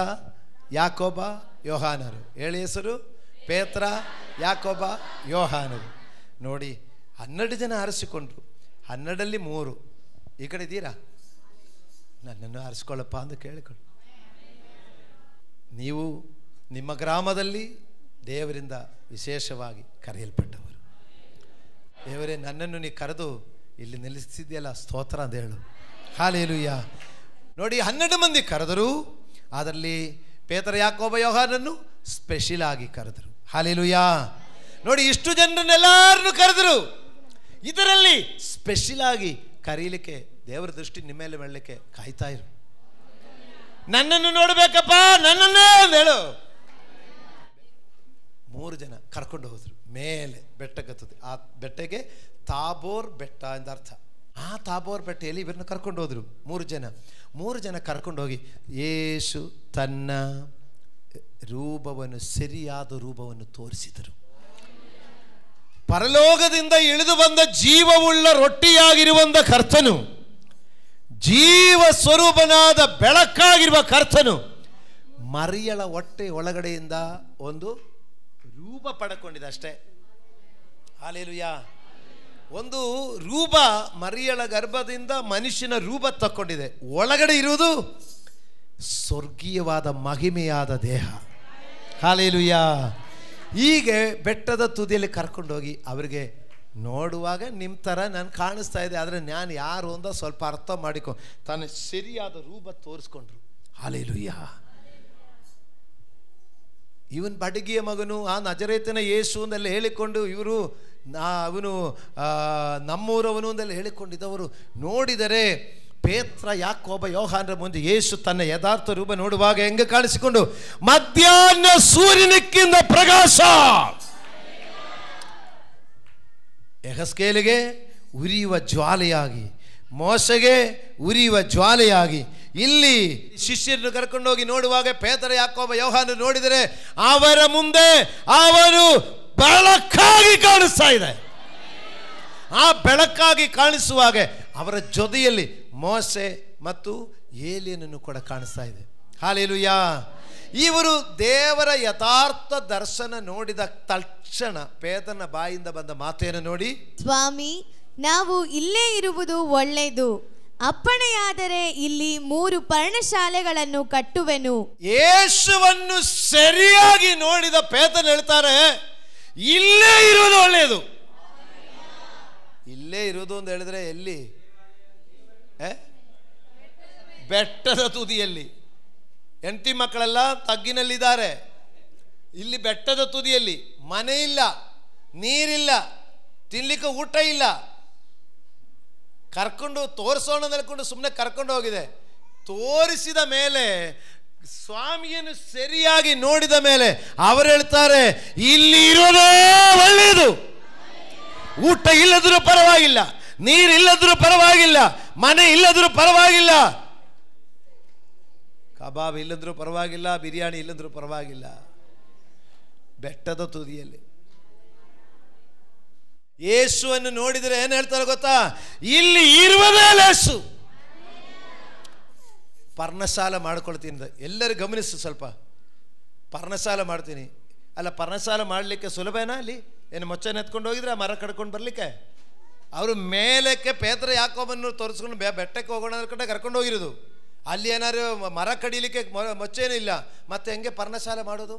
ಯಾಕೋಬ, ಯೋಹಾನರು. ಹೇಳಿ ಹೆಸರು: ಪೇತ್ರ, ಯಾಕೋಬ, ಯೋಹಾನರು. ನೋಡಿ, 12 ಜನ ಆರಿಸಿಕೊಂಡ್ರು. 12ರಲ್ಲಿ 3 ಈ ಕಡೆ ಇದ್ದೀರಾ? ನನ್ನನ್ನು ಆರಿಸ್ಕೊಳ್ಳಪ್ಪ ಅಂತ ಕೇಳಿಕೊಂಡು, ನೀವು ನಿಮ್ಮ ಗ್ರಾಮದಲ್ಲಿ ದೇವರಿಂದ ವಿಶೇಷವಾಗಿ ಕರೆಯಲ್ಪಟ್ಟವರು. ದೇವರೇ, ನನ್ನನ್ನು ನೀ ಕರೆದು ಇಲ್ಲಿ ನಿಲ್ಲಿಸಿದೆಯಲ್ಲ, ಸ್ತೋತ್ರ ಅಂತ ಹೇಳು. ಹಲ್ಲೆಲೂಯಾ. ನೋಡಿ, 12 ಮಂದಿ ಕರೆದರು. ಅದರಲ್ಲಿ ಪೇತ್ರ, ಯಾಕೋಬ, ಯೋಹಾನನ್ನು ಸ್ಪೆಷಲ್ ಆಗಿ ಕರೆದರು. ಹಲ್ಲೆಲೂಯಾ. ನೋಡಿ, ಇಷ್ಟು ಜನರನ್ನೆಲ್ಲರನ್ನು ಕರೆದರು. ಇದರಲ್ಲಿ ಸ್ಪೆಷಲ್ ಆಗಿ ಕರೀಲಿಕ್ಕೆ ದೇವರ ದೃಷ್ಟಿ ನಿಮ್ಮ ಮೇಲೆ ಮಾಡಲಿಕ್ಕೆ ಕಾಯ್ತಾ ಇರು. ನನ್ನನ್ನು ನೋಡಬೇಕಪ್ಪ, ನನ್ನನ್ನೇ ಹೇಳು. 3 ಜನ ಕರ್ಕೊಂಡು ಹೋದ್ರು ಮೇಲೆ ಬೆಟ್ಟಕ್ಕೆ. ಆ ಬೆಟ್ಟಕ್ಕೆ ತಾಬೋರ್ ಬೆಟ್ಟ ಎಂದ ಅರ್ಥ. ಆ ತಾಬೋರ್ ಬೆಟ್ಟೆಯಲ್ಲಿ ಇವರನ್ನ ಕರ್ಕೊಂಡು ಹೋದ್ರು 3 ಜನ ಕರ್ಕೊಂಡು ಹೋಗಿ ಯೇಸು ತನ್ನ ರೂಪವನ್ನು, ಸರಿಯಾದ ರೂಪವನ್ನು ತೋರಿಸಿದರು. ಪರಲೋಕದಿಂದ ಇಳಿದು ಬಂದ ಜೀವವುಳ್ಳ ರೊಟ್ಟಿಯಾಗಿರುವಂಥ ಕರ್ತನು, ಜೀವ ಸ್ವರೂಪನಾದ ಬೆಳಕಾಗಿರುವ ಕರ್ತನು ಮರಿಯಳ ಹೊಟ್ಟೆ ಒಳಗಡೆಯಿಂದ ಒಂದು ರೂಪ ಪಡ್ಕೊಂಡಿದೆ ಅಷ್ಟೇ. ಹಲ್ಲೆಲೂಯಾ. ಒಂದು ರೂಪ, ಮರಿಯಳ ಗರ್ಭದಿಂದ ಮನುಷ್ಯನ ರೂಪ ತಕ್ಕೊಂಡಿದೆ. ಒಳಗಡೆ ಇರುವುದು ಸ್ವರ್ಗೀಯವಾದ ಮಹಿಮೆಯಾದ ದೇಹ. ಹಲ್ಲೆಲೂಯಾ. ಹೀಗೆ ಬೆಟ್ಟದ ತುದಿಯಲ್ಲಿ ಕರ್ಕೊಂಡೋಗಿ ಅವರಿಗೆ ನೋಡುವಾಗ ನಿಮ್ಮ ಥರ ನಾನು ಕಾಣಿಸ್ತಾ ಇದೆ, ಆದರೆ ನಾನು ಯಾರು ಅಂತ ಸ್ವಲ್ಪ ಅರ್ಥ ಮಾಡಿಕೊ ತಾನು ಸರಿಯಾದ ರೂಪ ತೋರಿಸ್ಕೊಂಡ್ರು. ಹಲ್ಲೆಲೂಯಾ. ಇವನ್ ಬಡಗಿಯ ಮಗನು, ಆ ನಜರೇತನ ಯೇಸು ಅಂದೆಲ್ಲ ಹೇಳಿಕೊಂಡು ಇವರು ಅವನು ನಮ್ಮೂರವನು ಅಂದೆಲ್ಲ ಹೇಳಿಕೊಂಡಿದ್ದವರು ನೋಡಿದರೆ ಪೇತ್ರ, ಯಾಕೋಬ, ಯೋಹಾನರ ಮುಂದೆ ಯೇಸು ತನ್ನ ಯಥಾರ್ಥ ರೂಪ ನೋಡುವಾಗ ಹೆಂಗೆ ಕಾಣಿಸಿಕೊಂಡು, ಮಧ್ಯಾಹ್ನ ಸೂರ್ಯನಕ್ಕಿಂತ ಪ್ರಕಾಶ. ಯೆಹೆಸ್ಕೇಲಿಗೆ ಉರಿಯುವ ಜ್ವಾಲೆಯಾಗಿ, ಮೋಶೆಗೆ ಉರಿಯುವ ಜ್ವಾಲೆಯಾಗಿ, ಇಲ್ಲಿ ಶಿಷ್ಯರನ್ನು ಕರ್ಕೊಂಡೋಗಿ ನೋಡುವಾಗ ಪೇತ್ರ, ಯಾಕೋಬ, ಯೋಹಾನರು ನೋಡಿದರೆ ಅವರ ಮುಂದೆ ಅವನು ಬೆಳಕಾಗಿ ಕಾಣಿಸ್ತಾ ಇದೆ. ಆ ಬೆಳಕಾಗಿ ಕಾಣಿಸುವಾಗ ಅವರ ಜೊತೆಯಲ್ಲಿ ಮೋಶೆ ಮತ್ತು ಏಲಿಯನನ್ನು ಕೂಡ ಕಾಣಿಸ್ತಾ ಇದೆ. ಹಲ್ಲೆಲೂಯಾ. ಇವರು ದೇವರ ಯಥಾರ್ಥ ದರ್ಶನ ನೋಡಿದ ತಕ್ಷಣ ಪೇತ್ರನ ಬಾಯಿಂದ ಬಂದ ಮಾತೇನು ನೋಡಿ, ಸ್ವಾಮಿ, ನಾವು ಇಲ್ಲೇ ಇರುವುದು ಒಳ್ಳೆಯದು. ಅಪ್ಪಣೆಯಾದರೆ ಇಲ್ಲಿ 3 ಪರ್ಣಶಾಲೆಗಳನ್ನು ಕಟ್ಟುವೆನು. ಯೇಸುವನ್ನು ಸರಿಯಾಗಿ ನೋಡಿದ ಪೇತ್ರನು ಹೇಳ್ತಾರೆ, ಇಲ್ಲೇ ಇರುವುದು ಒಳ್ಳೆಯದು. ಇಲ್ಲೇ ಇರುವುದು ಅಂತ ಹೇಳಿದ್ರೆ ಎಲ್ಲಿ? ಬೆಟ್ಟದ ತುದಿಯಲ್ಲಿ. ಹೆಂಡತಿ ಮಕ್ಕಳೆಲ್ಲ ತಗ್ಗಿನಲ್ಲಿದ್ದಾರೆ. ಇಲ್ಲಿ ಬೆಟ್ಟದ ತುದಿಯಲ್ಲಿ ಮನೆ ಇಲ್ಲ, ನೀರಿಲ್ಲ, ತಿನ್ಲಿಕ್ಕೆ ಊಟ ಇಲ್ಲ. ಕರ್ಕೊಂಡು ತೋರಿಸೋಣ ಅಂದ್ಕೊಂಡು ಸುಮ್ಮನೆ ಕರ್ಕೊಂಡು ಹೋಗಿದೆ. ತೋರಿಸಿದ ಮೇಲೆ, ಸ್ವಾಮಿಯನ್ನು ಸರಿಯಾಗಿ ನೋಡಿದ ಮೇಲೆ ಅವರು ಹೇಳ್ತಾರೆ, ಇಲ್ಲಿ ಇರೋದೇ ಒಳ್ಳೆಯದು. ಊಟ ಇಲ್ಲದ್ರೂ ಪರವಾಗಿಲ್ಲ, ನೀರು ಇಲ್ಲದ್ರೂ ಪರವಾಗಿಲ್ಲ, ಮನೆ ಇಲ್ಲದ್ರೂ ಪರವಾಗಿಲ್ಲ, ಕಬಾಬ್ ಇಲ್ಲದ್ರೂ ಪರವಾಗಿಲ್ಲ, ಬಿರಿಯಾನಿ ಇಲ್ಲದ್ರೂ ಪರವಾಗಿಲ್ಲ. ಬೆಟ್ಟದ ತುದಿಯಲ್ಲಿ ಯೇಸುವನ್ನು ನೋಡಿದರೆ ಏನು ಹೇಳ್ತಾರೆ ಗೊತ್ತಾ? ಇಲ್ಲಿ ಇರುವುದೇ ಲೇಸು. ಪರ್ಣಶಾಲ ಮಾಡ್ಕೊಳ್ತೀನಿ. ಎಲ್ಲರೂ ಗಮನಿಸು ಸ್ವಲ್ಪ. ಪರ್ಣಶಾಲ ಮಾಡ್ತೀನಿ. ಅಲ್ಲ, ಪರ್ಣಶಾಲ ಮಾಡಲಿಕ್ಕೆ ಸುಲಭನಾ? ಅಲ್ಲಿ ಏನು ಮೊಚ್ಚನ ಎತ್ಕೊಂಡು ಹೋಗಿದ್ರೆ ಆ ಮರ ಕಡ್ಕೊಂಡು ಬರಲಿಕ್ಕೆ? ಅವರು ಮೇಲಕ್ಕೆ ಪೇತ್ರ ಯಾಕೋಬನ್ನು ತೋರಿಸ್ಕೊಂಡು ಬೆಟ್ಟಕ್ಕೆ ಹೋಗೋಣ ಕಡೆ ಕರ್ಕೊಂಡು ಹೋಗಿರೋದು. ಅಲ್ಲಿ ಏನಾದ್ರು ಮರ ಕಡಿಲಿಕ್ಕೆ ಮೊಚ್ಚೇನೂ ಇಲ್ಲ, ಮತ್ತೆ ಹೆಂಗೆ ಪರ್ಣಶಾಲೆ ಮಾಡೋದು?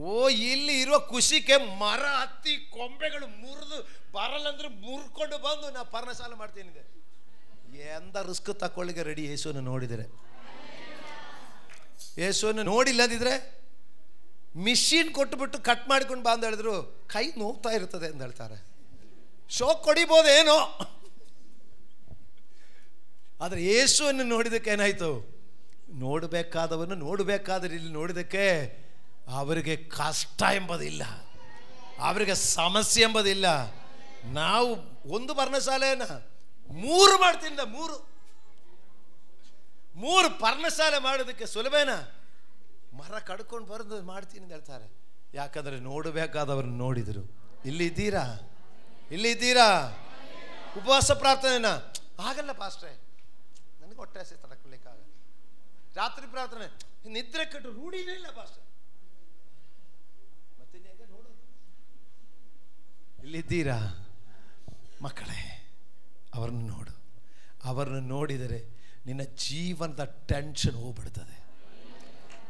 ಓ, ಇಲ್ಲಿ ಇರುವ ಖುಷಿಗೆ ಮರ ಹತ್ತಿ ಕೊಂಬೆಗಳು ಮುರಿದು ಬರಲ್ಲಂದ್ರೆ ಮುರ್ಕೊಂಡು ಬಂದು ನಾ ಪರ್ಣಶಾಲೆ ಮಾಡ್ತೀನಿ. ಎಂದ ರಿಸ್ಕ್ ತಕೊಳ್ಳಿಕ್ಕೆ ರೆಡಿ. ಯೇಸುವನ್ನು ನೋಡಿದರೆ, ಯೇಸುವನ್ನು ನೋಡಿಲ್ಲದಿದ್ರೆ ಮಿಷಿನ್ ಕೊಟ್ಟುಬಿಟ್ಟು ಕಟ್ ಮಾಡಿಕೊಂಡು ಬಾ ಅಂತ ಹೇಳಿದ್ರು ಕೈ ನೋವ್ತಾ ಇರ್ತದೆ ಅಂತ ಹೇಳ್ತಾರೆ. ಶೋಕ್ ಕೊಡಿಬೋದೇನೋ, ಆದರೆ ಯೇಸುವನ್ನು ನೋಡಿದಕ್ಕೆ ಏನಾಯ್ತು? ನೋಡಬೇಕಾದವನು ನೋಡಬೇಕಾದ್ರೆ ಇಲ್ಲಿ ನೋಡಿದಕ್ಕೆ ಅವರಿಗೆ ಕಷ್ಟ ಎಂಬುದಿಲ್ಲ, ಅವರಿಗೆ ಸಮಸ್ಯೆ ಎಂಬುದಿಲ್ಲ. ನಾವು ಒಂದು ಪರ್ಣಶಾಲೆಯನ್ನ 3 ಮಾಡ್ತೀನಿ. 3 ಪರ್ಣಶಾಲೆ ಮಾಡೋದಕ್ಕೆ ಸುಲಭೇನಾ? ಮರ ಕಡ್ಕೊಂಡು ಬರೆದು ಮಾಡ್ತೀನಿ ಅಂತ ಹೇಳ್ತಾರೆ. ಯಾಕಂದ್ರೆ ನೋಡಬೇಕಾದವ್ರನ್ನ ನೋಡಿದ್ರು. ಇಲ್ಲಿದ್ದೀರಾ? ಇಲ್ಲಿದ್ದೀರಾ? ಉಪವಾಸ ಪ್ರಾರ್ಥನೆನ ಆಗಲ್ಲ ಪಾಸ್ಟ್ರೆ, ನನಗೆ ಹೊಟ್ಟೆ ಹಸಿ ತಡ್ಕೊಳ್ಳಿಕ್ಕಾಗಲ್ಲ. ರಾತ್ರಿ ಪ್ರಾರ್ಥನೆ ನಿದ್ರೆ ಕಟ್ಟು ರೂಢಿನೇ ಇಲ್ಲ ಪಾಸ್ಟ್ರೆ. ಮತ್ತೆ ಹೇಗೆ ನೋಡೋದು? ಇಲ್ಲಿದ್ದೀರಾ ಮಕ್ಕಳೇ? ಅವರನ್ನು ನೋಡು. ಅವರನ್ನು ನೋಡಿದರೆ ನಿನ್ನ ಜೀವನದ ಟೆನ್ಷನ್ ಹೋಗ್ಬಿಡ್ತದೆ.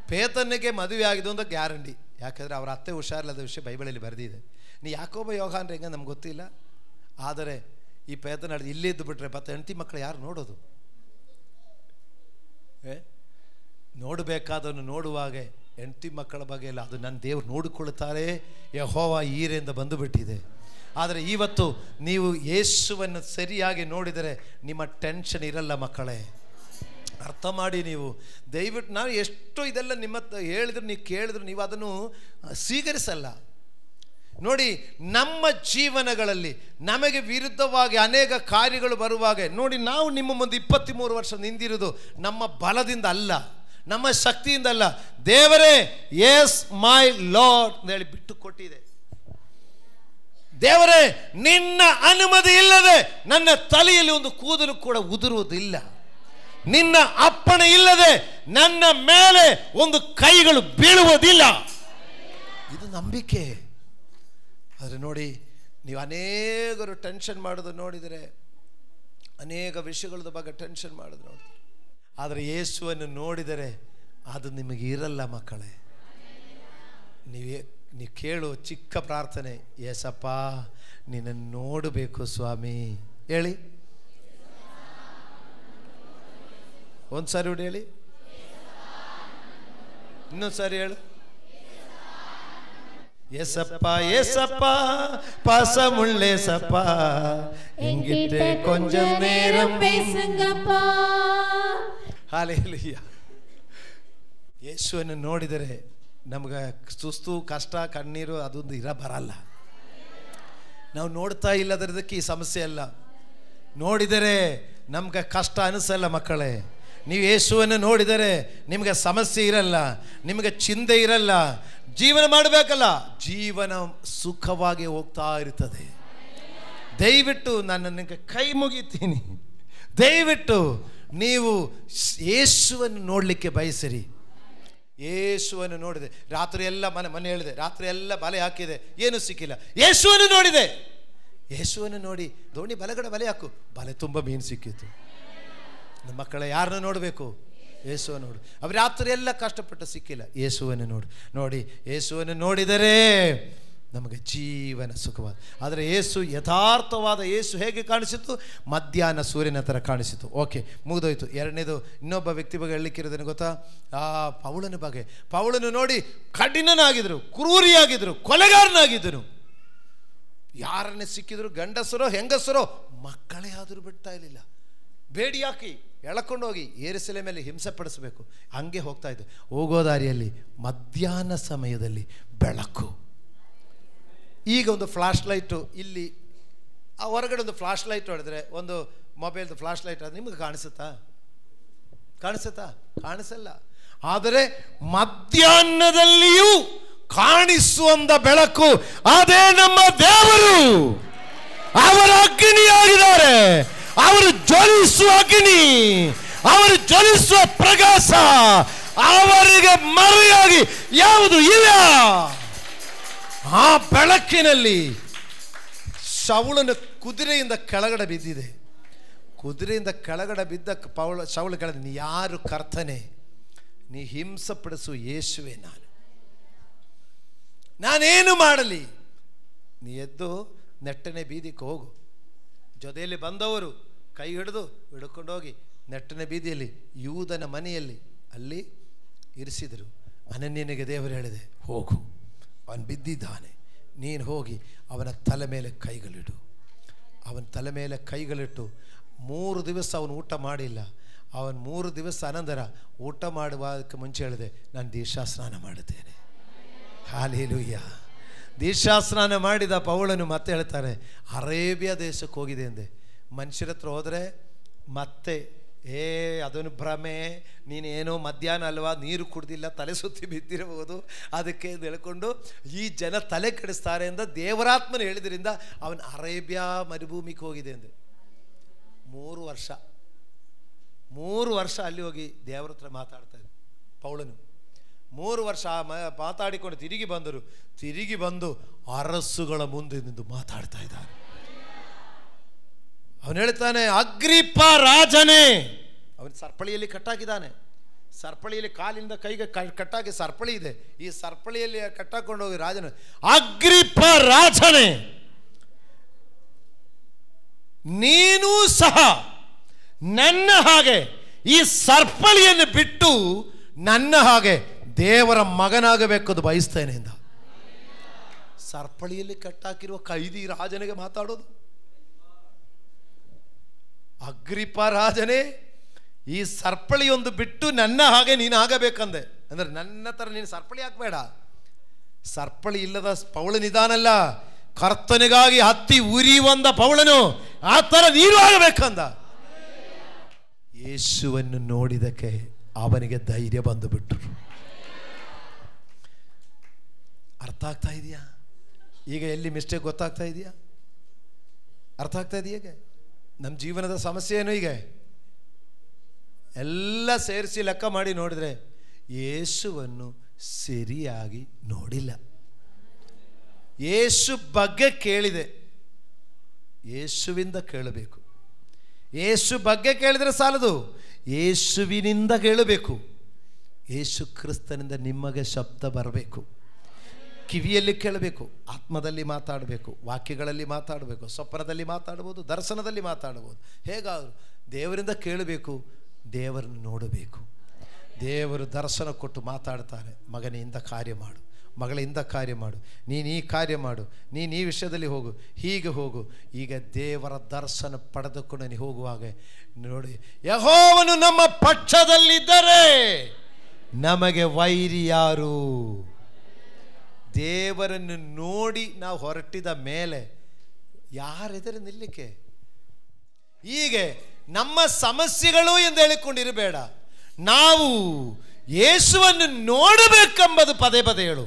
ಪೇತನಿಗೆ ಮದುವೆ ಆಗಿದೆ ಅಂತ ಗ್ಯಾರಂಟಿ. ಯಾಕಂದರೆ ಅವರ ಅತ್ತೆ ಹುಷಾರಿಲ್ಲದ ವಿಷಯ ಬೈಬಲಲ್ಲಿ ಬರೆದಿದೆ. ನೀ ಯಾಕೋಬ ಯೋಗ ಅಂದರೆ ಹೆಂಗೆ ನಮ್ಗೆ ಗೊತ್ತಿಲ್ಲ. ಆದರೆ ಈ ಪೇತನ ಇಲ್ಲೇ ಇದ್ದು ಬಿಟ್ರೆ ಮತ್ತೆ ಹೆಂಡತಿ ಮಕ್ಕಳು ಯಾರು ನೋಡೋದು? ನೋಡಬೇಕಾದವನು ನೋಡುವಾಗ ಹೆಂಡತಿ ಮಕ್ಕಳ ಬಗ್ಗೆ ಇಲ್ಲ, ಅದು ನನ್ನ ದೇವರು ನೋಡಿಕೊಳ್ಳುತ್ತಾರೆ, ಯೆಹೋವ ಈರೆಂದು ಬಂದುಬಿಟ್ಟಿದೆ. ಆದರೆ ಇವತ್ತು ನೀವು ಯೇಸುವನ್ನು ಸರಿಯಾಗಿ ನೋಡಿದರೆ ನಿಮ್ಮ ಟೆನ್ಷನ್ ಇರಲ್ಲ ಮಕ್ಕಳೇ. ಅರ್ಥ ಮಾಡಿ ನೀವು ದಯವಿಟ್ಟು. ನಾವು ಎಷ್ಟು ಇದೆಲ್ಲ ನಿಮ್ಮ ಹೇಳಿದ್ರು, ನೀವು ಕೇಳಿದ್ರು, ನೀವು ಅದನ್ನು ಸ್ವೀಕರಿಸಲ್ಲ. ನೋಡಿ, ನಮ್ಮ ಜೀವನಗಳಲ್ಲಿ ನಮಗೆ ವಿರುದ್ಧವಾಗಿ ಅನೇಕ ಕಾರ್ಯಗಳು ಬರುವಾಗ ನೋಡಿ, ನಾವು ನಿಮ್ಮ ಮುಂದೆ 23 ವರ್ಷ ನಿಂತಿರೋದು ನಮ್ಮ ಬಲದಿಂದ ಅಲ್ಲ, ನಮ್ಮ ಶಕ್ತಿಯಿಂದ ಅಲ್ಲ. ದೇವರೇ ಎಸ್ ಮೈ ಲಾರ್ಡ್ ಅಂತ ಹೇಳಿ ಬಿಟ್ಟು ಕೊಟ್ಟಿದೆ. ದೇವರೇ, ನಿನ್ನ ಅನುಮತಿ ಇಲ್ಲದೆ ನನ್ನ ತಲೆಯಲ್ಲಿ ಒಂದು ಕೂದಲು ಕೂಡ ಉದುರುವುದಿಲ್ಲ. ನಿನ್ನ ಅಪ್ಪಣೆ ಇಲ್ಲದೆ ನನ್ನ ಮೇಲೆ ಒಂದು ಕೈಗಳು ಬೀಳುವುದಿಲ್ಲ. ಇದು ನಂಬಿಕೆ. ಆದರೆ ನೋಡಿ, ನೀವು ಅನೇಕರು ಟೆನ್ಷನ್ ಮಾಡೋದು ನೋಡಿದರೆ, ಅನೇಕ ವಿಷಯಗಳದ ಬಗ್ಗೆ ಟೆನ್ಷನ್ ಮಾಡೋದು ನೋಡಿದರೆ, ಆದರೆ ಯೇಸುವನ್ನು ನೋಡಿದರೆ ಅದು ನಿಮಗೆ ಇರಲ್ಲ ಮಕ್ಕಳೇ. ನೀವು ಕೇಳು ಚಿಕ್ಕ ಪ್ರಾರ್ಥನೆ, ಏಸಪ್ಪ ನಿನ್ನನ್ನು ನೋಡಬೇಕು ಸ್ವಾಮಿ ಹೇಳಿ. ಒಂದು ಸಾರಿ ಹುಡಿ ಹೇಳಿ, ಇನ್ನೊಂದು ಸಾರಿ ಹೇಳು. ஏசப்பா ஏசப்பா பாசமுள்ளேசப்பா என்கிட்ட கொஞ்சம் நேரம் பேசுங்கப்பா. ஹalleluya. ಯೇಸುವನ್ನು ನೋಡಿದರೆ ನಮಗೆ ಸುಸ್ತು, ಕಷ್ಟ, ಕಣ್ಣೀರು ಅದೊಂದು ಬರಲ್ಲ. ನಾವು ನೋಡ್ತಾ ಇಲ್ಲದಕ್ಕೆ ಈ ಸಮಸ್ಯೆ ಅಲ್ಲ. ನೋಡಿದರೆ ನಮ್ಗೆ ಕಷ್ಟ ಅನಿಸಲ್ಲ ಮಕ್ಕಳೇ. ನೀವು ಯೇಸುವನ್ನು ನೋಡಿದರೆ ನಿಮಗೆ ಸಮಸ್ಯೆ ಇರಲ್ಲ, ನಿಮಗೆ ಚಿಂತೆ ಇರಲ್ಲ. ಜೀವನ ಮಾಡಬೇಕಲ್ಲ, ಜೀವನ ಸುಖವಾಗಿ ಹೋಗ್ತಾ ಇರ್ತದೆ. ದಯವಿಟ್ಟು ನಾನು ನಿಮಗೆ ಕೈ ಮುಗಿತೀನಿ, ದಯವಿಟ್ಟು ನೀವು ಯೇಸುವನ್ನು ನೋಡಲಿಕ್ಕೆ ಬಯಸಿರಿ. ಯೇಸುವನ್ನು ನೋಡಿದೆ. ರಾತ್ರಿ ಎಲ್ಲ ಮನೆ ಹೇಳಿದೆ, ರಾತ್ರಿ ಎಲ್ಲ ಬಲೆ ಹಾಕಿದೆ, ಏನೂ ಸಿಕ್ಕಿಲ್ಲ. ಯೇಸುವನ್ನು ನೋಡಿದೆ. ಯೇಸುವನ್ನು ನೋಡಿ ದೋಣಿ ಬಲೆಗಡೆ ಬಲೆ ಹಾಕು, ಬಲೆ ತುಂಬ ಮೀನು ಸಿಕ್ಕಿತ್ತು. ನಮ್ಮ ಮಕ್ಕಳ ಯಾರನ್ನ ನೋಡಬೇಕು? ಯೇಸುವನ್ನು ನೋಡು. ಅವ್ರು ರಾತ್ರಿ ಎಲ್ಲ ಕಷ್ಟಪಟ್ಟು ಸಿಕ್ಕಿಲ್ಲ, ಯೇಸುವನ್ನು ನೋಡಿ ಯೇಸುವನ್ನು ನೋಡಿದರೆ ನಮಗೆ ಜೀವನ ಸುಖವಾದ. ಆದರೆ ಯೇಸು ಯಥಾರ್ಥವಾದ ಯೇಸು ಹೇಗೆ ಕಾಣಿಸಿತು? ಮಧ್ಯಾಹ್ನ ಸೂರ್ಯನ ಥರ ಕಾಣಿಸಿತು. ಓಕೆ, ಮುಗಿದೋಯ್ತು. ಎರಡನೇದು ಇನ್ನೊಬ್ಬ ವ್ಯಕ್ತಿ ಬಗ್ಗೆ ಹೇಳಲಿಕ್ಕಿರೋದೇನು ಗೊತ್ತಾ? ಪೌಳನ ಬಗ್ಗೆ. ಪೌಳನು ನೋಡಿ ಕಠಿಣನಾಗಿದ್ದರು, ಕ್ರೂರಿಯಾಗಿದ್ದರು, ಕೊಲೆಗಾರನಾಗಿದ್ದರು. ಯಾರನ್ನೇ ಸಿಕ್ಕಿದ್ರು, ಗಂಡಸರೋ ಹೆಂಗಸರೋ ಮಕ್ಕಳೇ ಆದರೂ ಬಿಡ್ತಾ ಇರಲಿಲ್ಲ. ಬೇಡಿ ಹಾಕಿ ಎಳ್ಕೊಂಡು ಹೋಗಿ ಯೆರೂಸಲೇಮಲ್ಲಿ ಹಿಂಸೆ ಪಡಿಸಬೇಕು. ಹಂಗೆ ಹೋಗ್ತಾ ಇದ್ದು. ಹೋಗೋ ದಾರಿಯಲ್ಲಿ ಮಧ್ಯಾಹ್ನ ಸಮಯದಲ್ಲಿ ಬೆಳಕು. ಈಗ ಒಂದು ಫ್ಲಾಶ್ ಲೈಟು ಇಲ್ಲಿ ಹೊರಗಡೆ ಒಂದು ಫ್ಲಾಶ್ ಲೈಟ್ ಹೊಡೆದ್ರೆ, ಒಂದು ಮೊಬೈಲ್ದು ಫ್ಲಾಶ್ ಲೈಟ್ ಅದು ನಿಮಗೆ ಕಾಣಿಸುತ್ತಾ? ಕಾಣಿಸಲ್ಲ. ಆದರೆ ಮಧ್ಯಾಹ್ನದಲ್ಲಿಯೂ ಕಾಣಿಸುವಂತ ಬೆಳಕು ಅದೇ ನಮ್ಮ ದೇವರು. ಅವರ ಅಗ್ನಿಯಾಗಿದ್ದಾರೆ. ಅವರು ಜ್ವಲಿಸುವ ಅಗ್ನಿ, ಅವರು ಜ್ವಲಿಸುವ ಪ್ರಕಾಶ. ಅವರಿಗೆ ಮರೆಯಾಗಿ ಯಾವುದು ಇಲ್ಲ. ಆ ಬೆಳಕಿನಲ್ಲಿ ಶೌಲನ ಕುದುರೆಯಿಂದ ಕೆಳಗಡೆ ಬಿದ್ದಿದೆ. ಕುದುರೆಯಿಂದ ಕೆಳಗಡೆ ಬಿದ್ದ ಶೌಲ ಕೆಳಗೆ, ನೀ ಯಾರು ಕರ್ತನೆ? ನೀ ಹಿಂಸಪಡಿಸು ಯೇಸುವೆ. ನಾನೇನು ಮಾಡಲಿ? ನೀ ಎದ್ದು ನೆಟ್ಟನೆ ಬೀದಿಗೆ ಹೋಗು. ಜೊತೆಯಲ್ಲಿ ಬಂದವರು ಕೈ ಹಿಡಿದು ಹಿಡ್ಕೊಂಡೋಗಿ ನೆಟ್ಟನೆ ಬೀದಿಯಲ್ಲಿ ಯೂದನ ಮನೆಯಲ್ಲಿ ಅಲ್ಲಿ ಇರಿಸಿದರು. ಅನನ್ಯನಿಗೆ ದೇವರು ಹೇಳಿದೆ, ಹೋಗು, ಅವನು ಬಿದ್ದಿದ್ದಾನೆ, ನೀನು ಹೋಗಿ ಅವನ ತಲೆ ಮೇಲೆ ಕೈಗಳಿಡು. ಅವನ ತಲೆ ಮೇಲೆ ಕೈಗಳಿಟ್ಟು 3 ದಿವಸ ಅವನು ಊಟ ಮಾಡಿಲ್ಲ. ಅವನು 3 ದಿವಸ ಅನಂತರ ಊಟ ಮಾಡುವುದಕ್ಕೆ ಮುಂಚೆ ಹೇಳಿದೆ, ನಾನು ದೀಕ್ಷಾಸ್ನಾನ ಮಾಡುತ್ತೇನೆ. ಹಾಲೆಲೂಯಾ. ದೀಕ್ಷಾಸ್ನಾನ ಮಾಡಿದ ಪೌಲನು ಮತ್ತೆ ಹೇಳ್ತಾರೆ, ಅರೇಬಿಯಾ ದೇಶಕ್ಕೆ ಹೋಗಿದೆ ಎಂದೆ. ಮನುಷ್ಯರ ಹತ್ರ ಹೋದರೆ ಮತ್ತೆ ಅದನ್ನು ಭ್ರಮೆ, ನೀನೇನೋ ಮಧ್ಯಾಹ್ನ ಅಲ್ವಾ, ನೀರು ಕುಡ್ದಿಲ್ಲ, ತಲೆ ಸುತ್ತಿ ಬಿದ್ದಿರಬಹುದು, ಅದಕ್ಕೆ ಹೇಳ್ಕೊಂಡು ಈ ಜನ ತಲೆ ಕೆಡಿಸ್ತಾರೆ ಅಂತ ದೇವರಾತ್ಮನ ಹೇಳಿದ್ರಿಂದ ಅವನು ಅರೇಬಿಯಾ ಮರುಭೂಮಿಗೆ ಹೋಗಿದೆ ಎಂದೆ. 3 ವರ್ಷ ಅಲ್ಲಿ ಹೋಗಿ ದೇವರ ಹತ್ರ ಮಾತಾಡ್ತಾರೆ ಪೌಲನು. 3 ವರ್ಷ ಮಾತಾಡಿಕೊಂಡು ತಿರುಗಿ ಬಂದು ಅರಸುಗಳ ಮುಂದೆ ನಿಂತು ಮಾತಾಡ್ತಾ ಇದ್ದಾನೆ. ಅವನು ಹೇಳ್ತಾನೆ, ಅಗ್ರಿಪ್ಪ ರಾಜನೇ. ಅವನು ಸರಪಳಿಯಲ್ಲಿ ಕಟ್ಟಾಕಿದ್ದಾನೆ. ಸರಪಳಿಯಲ್ಲಿ ಕಾಲಿಂದ ಕೈಗೆ ಕಟ್ಟಾಕಿ ಸರಪಳಿ ಇದೆ. ಈ ಸರಪಳಿಯಲ್ಲಿ ಕಟ್ಟಾಕೊಂಡು ಹೋಗಿ ರಾಜನು, ಅಗ್ರಿಪ್ಪ ರಾಜನೇ, ನೀನು ಸಹ ನನ್ನ ಹಾಗೆ ಈ ಸರಪಳಿಯನ್ನು ಬಿಟ್ಟು ನನ್ನ ಹಾಗೆ ದೇವರ ಮಗನಾಗಬೇಕದು ಬಯಸ್ತೇನೆ ಎಂದ. ಸರಪಳಿಯಲ್ಲಿ ಕಟ್ಟಾಕಿರುವ ಕೈದಿ ರಾಜನಿಗೆ ಮಾತಾಡೋದು. ಅಗ್ರಿಪ್ಪ ರಾಜನೇ, ಈ ಸರಪಳಿಯೊಂದು ಬಿಟ್ಟು ನನ್ನ ಹಾಗೆ ನೀನು ಆಗಬೇಕಂದೆ. ಅಂದ್ರೆ ನನ್ನ ಥರ ನೀನು ಸರಪಳಿ ಹಾಕಬೇಡ. ಸರಪಳಿ ಇಲ್ಲದ ಪೌಳನಿದಾನಲ್ಲ, ಕರ್ತನಿಗಾಗಿ ಹತ್ತಿ ಉರಿಯುವಂದ ಪೌಳನು, ಆ ಥರ ನೀನು ಆಗಬೇಕಂದ. ಯೇಸುವನ್ನು ನೋಡಿದಕ್ಕೆ ಅವನಿಗೆ ಧೈರ್ಯ ಬಂದು ಬಿಟ್ಟರು. ಅರ್ಥ ಆಗ್ತಾ ಇದೆಯಾ? ಈಗ ಎಲ್ಲಿ ಮಿಸ್ಟೇಕ್ ಗೊತ್ತಾಗ್ತಾ ಇದೆಯಾ? ಅರ್ಥ ಆಗ್ತಾ ಇದೆಯಾ? ಈಗ ನಮ್ಮ ಜೀವನದ ಸಮಸ್ಯೆ ಏನು? ಈಗ ಎಲ್ಲ ಸೇರಿಸಿ ಲೆಕ್ಕ ಮಾಡಿ ನೋಡಿದ್ರೆ ಯೇಸುವನ್ನು ಸರಿಯಾಗಿ ನೋಡಿಲ್ಲ. ಯೇಸು ಬಗ್ಗೆ ಕೇಳಿದೆ, ಯೇಸುವಿಂದ ಕೇಳಬೇಕು. ಯೇಸು ಬಗ್ಗೆ ಕೇಳಿದರೆ ಸಾಲದು, ಯೇಸುವಿನಿಂದ ಕೇಳಬೇಕು. ಯೇಸು ಕ್ರಿಸ್ತನಿಂದ ನಿಮಗೆ ಶಬ್ದ ಬರಬೇಕು. ಕಿವಿಯಲ್ಲಿ ಕೇಳಬೇಕು, ಆತ್ಮದಲ್ಲಿ ಮಾತಾಡಬೇಕು, ವಾಕ್ಯಗಳಲ್ಲಿ ಮಾತಾಡಬೇಕು, ಸ್ವಪ್ನದಲ್ಲಿ ಮಾತಾಡ್ಬೋದು, ದರ್ಶನದಲ್ಲಿ ಮಾತಾಡ್ಬೋದು. ಹೇಗಾದರೂ ದೇವರಿಂದ ಕೇಳಬೇಕು, ದೇವರನ್ನು ನೋಡಬೇಕು. ದೇವರು ದರ್ಶನ ಕೊಟ್ಟು ಮಾತಾಡ್ತಾರೆ, ಮಗನಿಂದ ಕಾರ್ಯ ಮಾಡು, ಮಗಳಿಂದ ಕಾರ್ಯ ಮಾಡು, ನೀನು ಈ ಕಾರ್ಯ ಮಾಡು, ನೀನು ಈ ವಿಷಯದಲ್ಲಿ ಹೋಗು, ಹೀಗೆ ಹೋಗು. ಈಗ ದೇವರ ದರ್ಶನ ಪಡೆದುಕೊಂಡು ನೀನು ಹೋಗುವಾಗ ನೋಡಿ, ಯೆಹೋವನು ನಮ್ಮ ಪಕ್ಷದಲ್ಲಿದ್ದರೆ ನಮಗೆ ವೈರಿ ಯಾರು? ದೇವರನ್ನು ನೋಡಿ ನಾವು ಹೊರಟಿದ ಮೇಲೆ ಯಾರೆದುರು ನಿಲ್ಲಕ್ಕೆ? ಹೀಗೆ ನಮ್ಮ ಸಮಸ್ಯೆಗಳು ಎಂದು ಹೇಳಿಕೊಂಡಿರಬೇಡ, ನಾವು ಯೇಸುವನ್ನು ನೋಡಬೇಕೆಂಬುದು ಪದೇ ಪದೇ ಹೇಳು.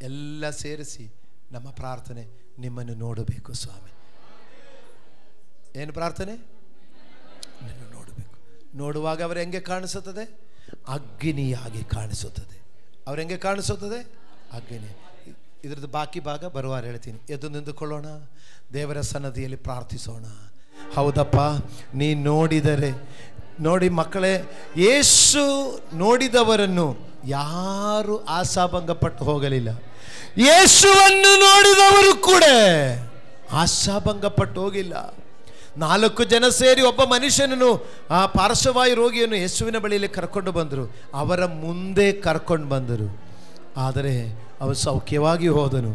ಎಲ್ಲ ಸೇರಿಸಿ ನಮ್ಮ ಪ್ರಾರ್ಥನೆ, ನಿಮ್ಮನ್ನು ನೋಡಬೇಕು ಸ್ವಾಮಿ. ಏನು ಪ್ರಾರ್ಥನೆ? ನಿಮ್ಮನ್ನು ನೋಡಬೇಕು. ನೋಡುವಾಗ ಅವರು ಹೆಂಗೆ ಕಾಣಿಸುತ್ತದೆ? ಅಗ್ನಿಯಾಗಿ ಕಾಣಿಸುತ್ತದೆ. ಅವ್ರು ಹೆಂಗೆ ಕಾಣಿಸುತ್ತದೆ? ಅಗ್ನಿ. ಇದ್ರದ್ದು ಬಾಕಿ ಭಾಗ ಬರುವಾರ ಹೇಳ್ತೀನಿ. ಎದ್ದು ನಿಂತುಕೊಳ್ಳೋಣ, ದೇವರ ಸನ್ನದಿಯಲ್ಲಿ ಪ್ರಾರ್ಥಿಸೋಣ. ಹೌದಪ್ಪ, ನೀ ನೋಡಿದರೆ ನೋಡಿ ಮಕ್ಕಳೇ, ಯೇಸು ನೋಡಿದವರನ್ನು ಯಾರು ಆಶಾಭಂಗಪಟ್ಟು ಹೋಗಲಿಲ್ಲ. ಯೇಸುವನ್ನು ನೋಡಿದವರು ಕೂಡ ಆಶಾಭಂಗಪಟ್ಟು ಹೋಗಿಲ್ಲ. 4 ಜನ ಸೇರಿ ಒಬ್ಬ ಮನುಷ್ಯನನ್ನು, ಆ ಪಾರ್ಶ್ವವಾಯು ರೋಗಿಯನ್ನು ಯೇಸುವಿನ ಬಳಿಯಲ್ಲಿ ಕರ್ಕೊಂಡು ಬಂದರು. ಅವರ ಮುಂದೆ ಕರ್ಕೊಂಡು ಬಂದರು. ಆದರೆ ಅವನು ಸೌಖ್ಯವಾಗಿ ಹೋದನು.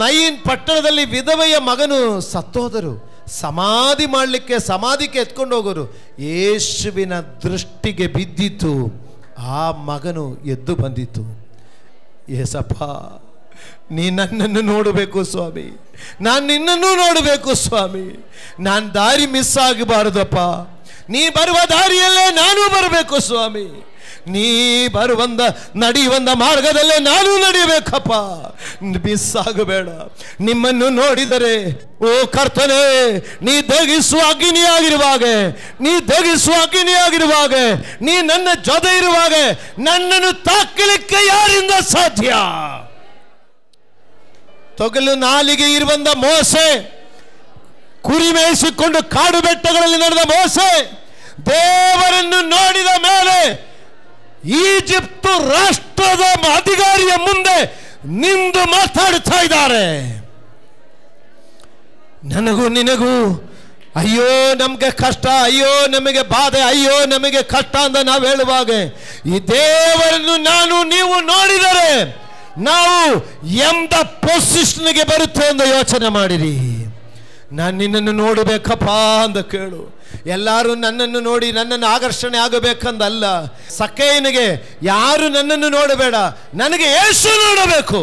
ನೈನ್ ಪಟ್ಟಣದಲ್ಲಿ ವಿಧವೆಯ ಮಗನು ಸತ್ತೋದರು, ಸಮಾಧಿ ಮಾಡಲಿಕ್ಕೆ ಸಮಾಧಿಗೆ ಎತ್ಕೊಂಡು ಹೋಗೋರು. ಯೇಸುವಿನ ದೃಷ್ಟಿಗೆ ಬಿದ್ದಿತು, ಆ ಮಗನು ಎದ್ದು ಬಂದಿತು. ಏಸಪ್ಪ, ನೀ ನನ್ನನ್ನು ನೋಡಬೇಕು ಸ್ವಾಮಿ, ನಾನು ನಿನ್ನನ್ನು ನೋಡಬೇಕು ಸ್ವಾಮಿ. ನಾನು ದಾರಿ ಮಿಸ್ ಆಗಬಾರದಪ್ಪ, ನೀ ಬರುವ ದಾರಿಯಲ್ಲೇ ನಾನು ಬರಬೇಕು ಸ್ವಾಮಿ. ನೀ ನಡೆಯುವಂದ ಮಾರ್ಗದಲ್ಲೇ ನಾನು ನಡೆಯಬೇಕಪ್ಪ, ಮಿಸ್ ಆಗಬೇಡ. ನಿಮ್ಮನ್ನು ನೋಡಿದರೆ ಓ ಕರ್ತನೇ, ನೀ ದಗಿಸುವ ಅಗ್ನಿಯಾಗಿರುವಾಗ, ನೀ ನನ್ನ ಜೊತೆ ಇರುವಾಗ ನನ್ನನ್ನು ತಾಕಲಿಕ್ಕೆ ಯಾರಿಂದ ಸಾಧ್ಯ? ತೊಗಲು ನಾಲಿಗೆ ಇರುವಂತ ಮೋಸೆ, ಕುರಿ ಮೇಯಿಸಿಕೊಂಡು ಕಾಡು ಬೆಟ್ಟಗಳಲ್ಲಿ ನಡೆದ ಮೋಸೆ, ದೇವರನ್ನು ನೋಡಿದ ಮೇಲೆ ಈಜಿಪ್ಟ್ ರಾಷ್ಟ್ರದ ಅಧಿಕಾರಿಯ ಮುಂದೆ ನಿಂದು ಮಾತಾಡ್ತಾ ಇದ್ದಾರೆ. ನನಗೂ ನಿನಗೂ ಅಯ್ಯೋ ನಮಗೆ ಕಷ್ಟ, ಅಯ್ಯೋ ನಮಗೆ ಬಾಧೆ, ಅಯ್ಯೋ ನಮಗೆ ಕಷ್ಟ ಅಂತ ನಾವು ಹೇಳುವಾಗ, ಈ ದೇವರನ್ನು ನೀವು ನೋಡಿದರೆ ನಾವು ಎಂದ ಪೊಸಿಷನ್ಗೆ ಬರುತ್ತೆ ಎಂದು ಯೋಚನೆ ಮಾಡಿರಿ. ನಾನು ನಿನ್ನನ್ನು ನೋಡಬೇಕಪ್ಪ ಅಂತ ಕೇಳು. ಎಲ್ಲರೂ ನನ್ನನ್ನು ನೋಡಿ ನನ್ನನ್ನು ಆಕರ್ಷಣೆ ಆಗಬೇಕಂದಲ್ಲ. ಸಕ್ಕಯ್ಯನಿಗೆ ಯಾರು ನನ್ನನ್ನು ನೋಡಬೇಡ, ನನಗೆ ಯೇಸು ನೋಡಬೇಕು.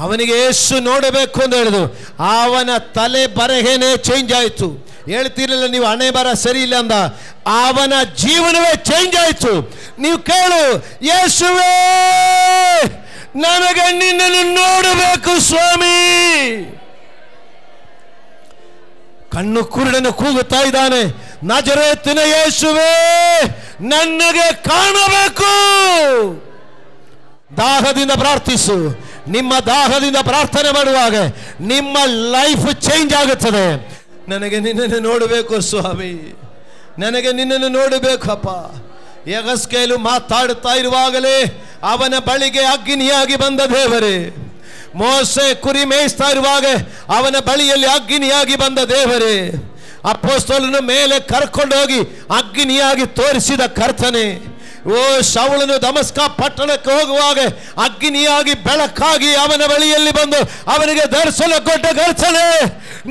ಅವನಿಗೆ ಯೇಸು ನೋಡಬೇಕು ಅಂತ ಹೇಳಿದ್ರು. ಅವನ ತಲೆ ಬರಹೇನೆ ಚೇಂಜ್ ಆಯಿತು. ಹೇಳ್ತಿರಲಿಲ್ಲ ನೀವು ಹಣೆ ಬರ ಸರಿ ಇಲ್ಲ ಅಂದ, ಅವನ ಜೀವನವೇ ಚೇಂಜ್ ಆಯಿತು. ನೀವು ಕೇಳು, ಯೇಸುವೇ ನನಗೆ ನಿನ್ನನ್ನು ನೋಡಬೇಕು ಸ್ವಾಮಿ. ಕಣ್ಣು ಕುರುಡನು ಕೂಗುತ್ತಾ ಇದ್ದಾನೆ, ನಜರೇತಿನ ಯೇಸುವೇ ನನಗೆ ಕಾಣಬೇಕು. ದಾಹದಿಂದ ಪ್ರಾರ್ಥಿಸು. ನಿಮ್ಮ ದಾಹದಿಂದ ಪ್ರಾರ್ಥನೆ ಮಾಡುವಾಗ ನಿಮ್ಮ ಲೈಫ್ ಚೇಂಜ್ ಆಗುತ್ತದೆ. ನನಗೆ ನಿನ್ನನ್ನು ನೋಡಬೇಕು ಸ್ವಾಮಿ, ನನಗೆ ನಿನ್ನನ್ನು ನೋಡಬೇಕಪ್ಪ. ಯೆಹೆಜ್ಕೇಲನು ಮಾತಾಡುತ್ತಾ ಇರುವಾಗಲೇ ಅವನ ಬಳಿಗೆ ಅಗ್ನಿಯಾಗಿ ಬಂದ ದೇವರೇ. ಮೋಸೆ ಕುರಿ ಮೇಯಿಸ್ತಾ ಇರುವಾಗ ಅವನ ಬಳಿಯಲ್ಲಿ ಅಗ್ನಿಯಾಗಿ ಬಂದ ದೇವರೇ. ಅಪೊಸ್ತಲನ ಮೇಲೆ ಕರ್ಕೊಂಡೋಗಿ ಅಗ್ನಿಯಾಗಿ ತೋರಿಸಿದ ಕರ್ತನೆ. ಓ ಶೌಲನು ದಮಸ್ಕ ಪಟ್ಟಣಕ್ಕೆ ಹೋಗುವಾಗ ಅಗ್ನಿಯಾಗಿ ಬೆಳಕಾಗಿ ಅವನ ಬಳಿಯಲ್ಲಿ ಬಂದು ಅವನಿಗೆ ದರ್ಶನ ಕೊಟ್ಟ ಕರ್ತನೆ,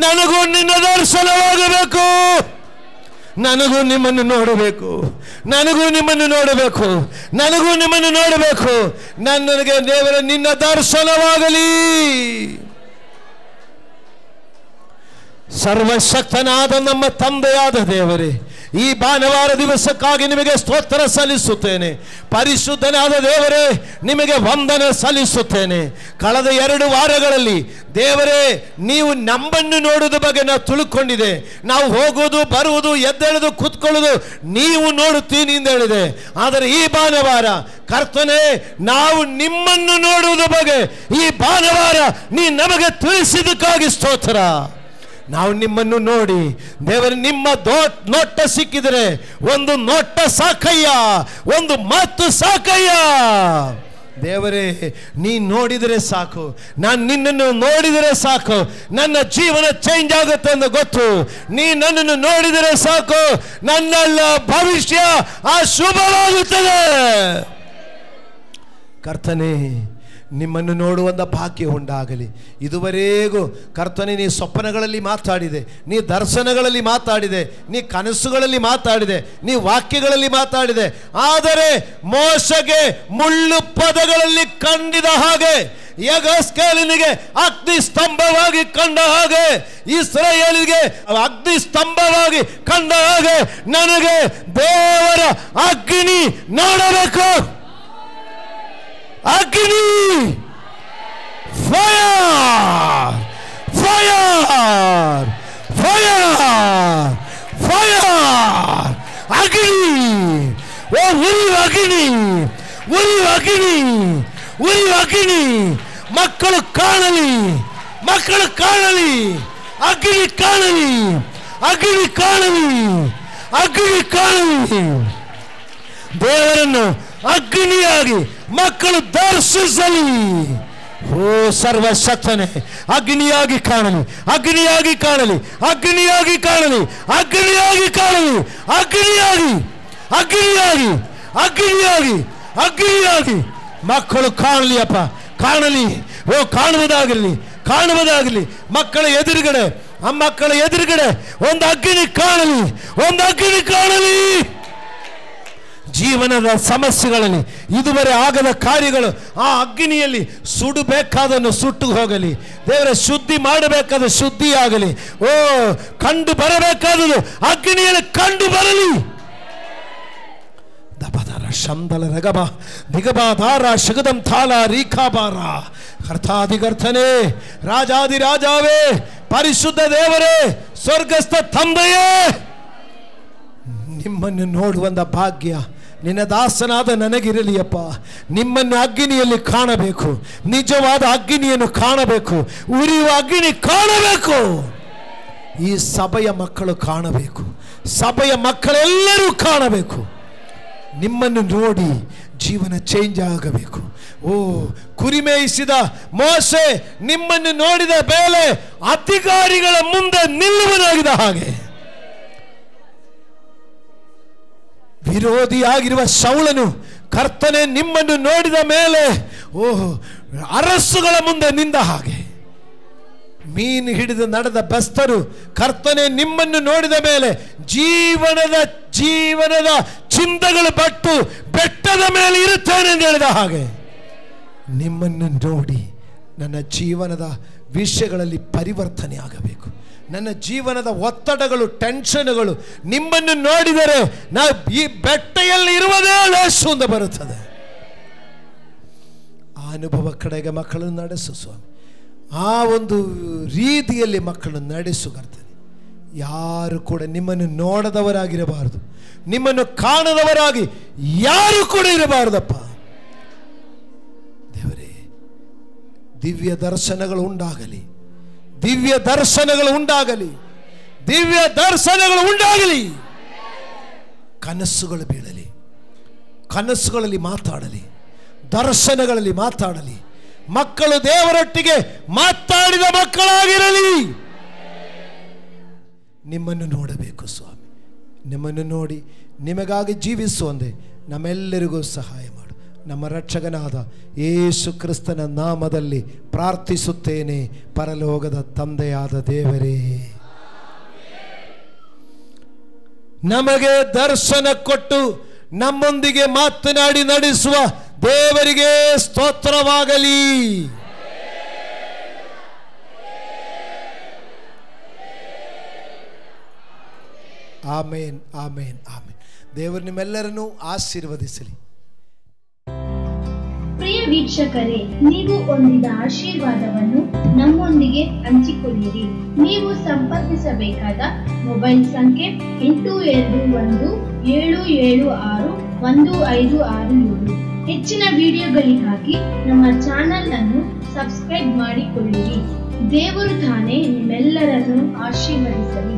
ನನಗೂ ನಿನ್ನ ದರ್ಶನವಾಗಬೇಕು. ನನಗೂ ನಿಮ್ಮನ್ನು ನೋಡಬೇಕು, ನನಗೂ ನಿಮ್ಮನ್ನು ನೋಡಬೇಕು, ನನಗೂ ನಿಮ್ಮನ್ನು ನೋಡಬೇಕು. ನನಗೆ ದೇವರ ನಿನ್ನ ದರ್ಶನವಾಗಲಿ. ಸರ್ವಶಕ್ತನಾದ ನಮ್ಮ ತಂದೆಯಾದ ದೇವರೇ, ಈ ಭಾನುವಾರ ದಿವಸಕ್ಕಾಗಿ ನಿಮಗೆ ಸ್ತೋತ್ರ ಸಲ್ಲಿಸುತ್ತೇನೆ. ಪರಿಶುದ್ಧನಾದ ದೇವರೇ, ನಿಮಗೆ ವಂದನೆ ಸಲ್ಲಿಸುತ್ತೇನೆ. ಕಳೆದ 2 ವಾರಗಳಲ್ಲಿ ದೇವರೇ ನೀವು ನಮ್ಮನ್ನು ನೋಡುವುದ ಬಗ್ಗೆ ನಾವು ತಿಳ್ಕೊಂಡಿದೆ. ನಾವು ಹೋಗುವುದು ಬರುವುದು ಎದ್ದೇಳುವುದು ಕೂತ್ಕೊಳ್ಳುವುದು ನೀವು ನೋಡುತ್ತೀನಿ ಎಂದು ಹೇಳಿದೆ. ಆದರೆ ಈ ಭಾನುವಾರ ಕರ್ತನೆ, ನಾವು ನಿಮ್ಮನ್ನು ನೋಡುವುದ ಬಗ್ಗೆ ಈ ಭಾನುವಾರ ನೀ ನಮಗೆ ತಿಳಿಸಿದಕ್ಕಾಗಿ ಸ್ತೋತ್ರ. ನಾವು ನಿಮ್ಮನ್ನು ನೋಡಿ ದೇವರ ನಿಮ್ಮ ನೋಟ ಸಿಕ್ಕಿದರೆ ಒಂದು ನೋಟ ಸಾಕಯ್ಯ, ಒಂದು ಮಾತು ಸಾಕಯ್ಯ. ದೇವರೇ, ನೀ ನೋಡಿದರೆ ಸಾಕು, ನಾನು ನಿನ್ನನ್ನು ನೋಡಿದರೆ ಸಾಕು, ನನ್ನ ಜೀವನ ಚೇಂಜ್ ಆಗುತ್ತೆ ಅಂತ ಗೊತ್ತು. ನೀ ನನ್ನನ್ನು ನೋಡಿದರೆ ಸಾಕು, ನನ್ನೆಲ್ಲ ಭವಿಷ್ಯ ಶುಭವಾಗುತ್ತದೆ. ಕರ್ತನೇ, ನಿಮ್ಮನ್ನು ನೋಡುವಂಥ ಭಾಗ್ಯ ಉಂಟಾಗಲಿ. ಇದುವರೆಗೂ ಕರ್ತನೆ, ನೀ ಸ್ವಪ್ನಗಳಲ್ಲಿ ಮಾತಾಡಿದೆ, ನೀ ದರ್ಶನಗಳಲ್ಲಿ ಮಾತಾಡಿದೆ, ನೀ ಕನಸುಗಳಲ್ಲಿ ಮಾತಾಡಿದೆ, ನೀ ವಾಕ್ಯಗಳಲ್ಲಿ ಮಾತಾಡಿದೆ. ಆದರೆ ಮೋಶೆಗೆ ಮುಳ್ಳು ಪದಗಳಲ್ಲಿ ಕಂಡಿದ ಹಾಗೆ, ಯೆಹೆಜ್ಕೇಲನಿಗೆ ಅಗ್ನಿ ಸ್ತಂಭವಾಗಿ ಕಂಡ ಹಾಗೆ, ಇಸ್ರಾಯೇಲಿಗೆ ಅಗ್ನಿ ಸ್ತಂಭವಾಗಿ ಕಂಡ ಹಾಗೆ ನನಗೆ ದೇವರ ಅಗ್ನಿ ನೋಡಬೇಕು. ಅಗ್ನಿ, ಫೈರ್, ಫೈರ್, ಫೈರ್, ಫೈರ್, ಅಗ್ನಿ. ಓ ಉರಿಯುವ ಅಗ್ನಿ, ಉರಿಯುವ ಅಗ್ನಿ, ಉರಿಯುವ ಅಗ್ನಿ. ಮಕ್ಕಳು ಕಾಣಲಿ, ಮಕ್ಕಳು ಕಾಣಲಿ, ಅಗ್ನಿ ಕಾಣಲಿ, ಅಗ್ನಿ ಕಾಣಲಿ, ಅಗ್ನಿ ಕಾಣಲಿ. ದೇವರನ್ನು ಅಗ್ನಿಯಾಗಿ ಮಕ್ಕಳು ದರ್ಶಿಸಲಿ. ಓ ಸರ್ವಶಕ್ತನೇ, ಅಗ್ನಿಯಾಗಿ ಕಾಣಲಿ, ಅಗ್ನಿಯಾಗಿ ಕಾಣಲಿ, ಅಗ್ನಿಯಾಗಿ ಕಾಣಲಿ, ಅಗ್ನಿಯಾಗಿ ಕಾಣಲಿ, ಅಗ್ನಿಯಾಗಿ, ಅಗ್ನಿಯಾಗಿ, ಅಗ್ನಿಯಾಗಿ, ಅಗ್ನಿಯಾಗಿ ಮಕ್ಕಳು ಕಾಣಲಿ ಅಪ್ಪ, ಕಾಣಲಿ. ಓ ಕಾಣುವುದಾಗಲಿ, ಕಾಣುವುದಾಗಲಿ. ಮಕ್ಕಳ ಎದುರುಗಡೆ, ಆ ಮಕ್ಕಳ ಎದುರುಗಡೆ ಒಂದು ಅಗ್ನಿ ಕಾಣಲಿ, ಒಂದು ಅಗ್ನಿ ಕಾಣಲಿ. ಜೀವನದ ಸಮಸ್ಯೆಗಳಲ್ಲಿ ಇದುವರೆ ಆಗದ ಕಾರ್ಯಗಳು ಆ ಅಗ್ನಿಯಲ್ಲಿ ಸುಡಬೇಕಾದನ್ನು ಸುಟ್ಟು ಹೋಗಲಿ. ದೇವರ ಶುದ್ಧಿ ಮಾಡಬೇಕಾದ ಶುದ್ಧಿ ಆಗಲಿ. ಓ ಕಂಡು ಬರಬೇಕಾದದು ಅಗ್ನಿಯಲ್ಲಿ ಕಂಡು ಬರಲಿ. ದಬದರ ಶಂದಲ ರಗಬ ದಿಗಬಾಧಾರ ಶಗದಂ ಥಾಲ ರೀಖಾಬಾರ. ಕರ್ತಾದಿಗರ್ತನೇ, ರಾಜಾದಿರಾಜಾವೇ, ಪರಿಶುದ್ಧ ದೇವರೇ, ಸ್ವರ್ಗಸ್ಥ ತಂದೆಯೇ, ನಿಮ್ಮನ್ನು ನೋಡುವಂತ ಭಾಗ್ಯ ನಿನ್ನ ದಾಸನಾದ ನನಗಿರಲಿಯಪ್ಪ. ನಿಮ್ಮನ್ನು ಅಗ್ನಿಯಲ್ಲಿ ಕಾಣಬೇಕು, ನಿಜವಾದ ಅಗ್ನಿಯನ್ನು ಕಾಣಬೇಕು, ಉರಿಯುವ ಅಗ್ನಿ ಕಾಣಬೇಕು. ಈ ಸಭೆಯ ಮಕ್ಕಳು ಕಾಣಬೇಕು, ಸಭೆಯ ಮಕ್ಕಳೆಲ್ಲರೂ ಕಾಣಬೇಕು. ನಿಮ್ಮನ್ನು ನೋಡಿ ಜೀವನ ಚೇಂಜ್ ಆಗಬೇಕು. ಓ ಕುರಿಮೇಯಿಸಿದ ಮೋಶೆ ನಿಮ್ಮನ್ನು ನೋಡಿದ ಮೇಲೆ ಅಧಿಕಾರಿಗಳ ಮುಂದೆ ನಿಲ್ಲುವುದಾಗಿದ್ದ ಹಾಗೆ, ವಿರೋಧಿಯಾಗಿರುವ ಶೌಲನು ಕರ್ತನೆ ನಿಮ್ಮನ್ನು ನೋಡಿದ ಮೇಲೆ ಅರಸುಗಳ ಮುಂದೆ ನಿಂದ ಹಾಗೆ, ಮೀನು ಹಿಡಿದು ನಡೆದ ಬೆಸ್ತರು ಕರ್ತನೆ ನಿಮ್ಮನ್ನು ನೋಡಿದ ಮೇಲೆ ಜೀವನದ ಚಿಂತೆಗಳು ಬಟ್ಟು ಬೆಟ್ಟದ ಮೇಲೆ ಇರುತ್ತೇನೆ ಎಂದು ಹೇಳಿದ ಹಾಗೆ, ನಿಮ್ಮನ್ನು ನೋಡಿ ನನ್ನ ಜೀವನದ ವಿಷಯಗಳಲ್ಲಿ ಪರಿವರ್ತನೆ ಆಗಬೇಕು. ನನ್ನ ಜೀವನದ ಒತ್ತಡಗಳು, ಟೆನ್ಷನ್ಗಳು ನಿಮ್ಮನ್ನು ನೋಡಿದರೆ ನಾವು ಈ ಬೆಟ್ಟೆಯಲ್ಲಿ ಇರುವುದೇ ಲೇಸು ಅಂತ ಬರುತ್ತದೆ. ಆ ಅನುಭವ ಕಡೆಗೆ ಮಕ್ಕಳನ್ನು ನಡೆಸು ಸ್ವಾಮಿ. ಆ ಒಂದು ರೀತಿಯಲ್ಲಿ ಮಕ್ಕಳನ್ನು ನಡೆಸು ಕರ್ತನೆ. ಯಾರು ಕೂಡ ನಿಮ್ಮನ್ನು ನೋಡದವರಾಗಿರಬಾರದು, ನಿಮ್ಮನ್ನು ಕಾಣದವರಾಗಿ ಯಾರು ಕೂಡ ಇರಬಾರದಪ್ಪ ದೇವರೇ. ದಿವ್ಯ ದರ್ಶನಗಳು ಉಂಟಾಗಲಿ, ದಿವ್ಯ ದರ್ಶನಗಳು ಉಂಟಾಗಲಿ, ದಿವ್ಯ ದರ್ಶನಗಳು ಉಂಟಾಗಲಿ. ಕನಸುಗಳು ಬೀಳಲಿ, ಕನಸುಗಳಲ್ಲಿ ಮಾತಾಡಲಿ, ದರ್ಶನಗಳಲ್ಲಿ ಮಾತಾಡಲಿ. ಮಕ್ಕಳು ದೇವರೊಟ್ಟಿಗೆ ಮಾತಾಡಿದ ಮಕ್ಕಳಾಗಿರಲಿ. ನಿಮ್ಮನ್ನು ನೋಡಬೇಕು ಸ್ವಾಮಿ. ನಿಮ್ಮನ್ನು ನೋಡಿ ನಿಮಗಾಗಿ ಜೀವಿಸುವಂತೆ ನಮ್ಮೆಲ್ಲರಿಗೂ ಸಹಾಯ ಮಾಡು. ನಮ್ಮ ರಕ್ಷಕನಾದ ಯೇಸು ಕ್ರಿಸ್ತನ ನಾಮದಲ್ಲಿ ಪ್ರಾರ್ಥಿಸುತ್ತೇನೆ, ಪರಲೋಕದ ತಂದೆಯಾದ ದೇವರೇ. ನಮಗೆ ದರ್ಶನ ಕೊಟ್ಟು ನಮ್ಮೊಂದಿಗೆ ಮಾತನಾಡಿ ನಡೆಸುವ ದೇವರಿಗೆ ಸ್ತೋತ್ರವಾಗಲಿ. ಆಮೇನ್, ಆಮೇನ್, ಆಮೇನ್. ದೇವರು ನಿಮ್ಮೆಲ್ಲರನ್ನೂ ಆಶೀರ್ವದಿಸಲಿ. ಪ್ರಿಯ ವೀಕ್ಷಕರೇ, ನೀವು ಹೊಂದಿದ ಆಶೀರ್ವಾದವನ್ನು ನಮ್ಮೊಂದಿಗೆ ಹಂಚಿಕೊಳ್ಳಿರಿ. ನೀವು ಸಂಪರ್ಕಿಸಬೇಕಾದ ಮೊಬೈಲ್ ಸಂಖ್ಯೆ 8217761567. ಹೆಚ್ಚಿನ ವಿಡಿಯೋಗಳಿಗಾಗಿ ನಮ್ಮ ಚಾನೆಲ್ ಅನ್ನು ಸಬ್ಸ್ಕ್ರೈಬ್ ಮಾಡಿಕೊಳ್ಳಿರಿ. ದೇವರು ತಾನೇ ನಿಮ್ಮೆಲ್ಲರನ್ನು ಆಶೀರ್ವದಿಸಲಿ.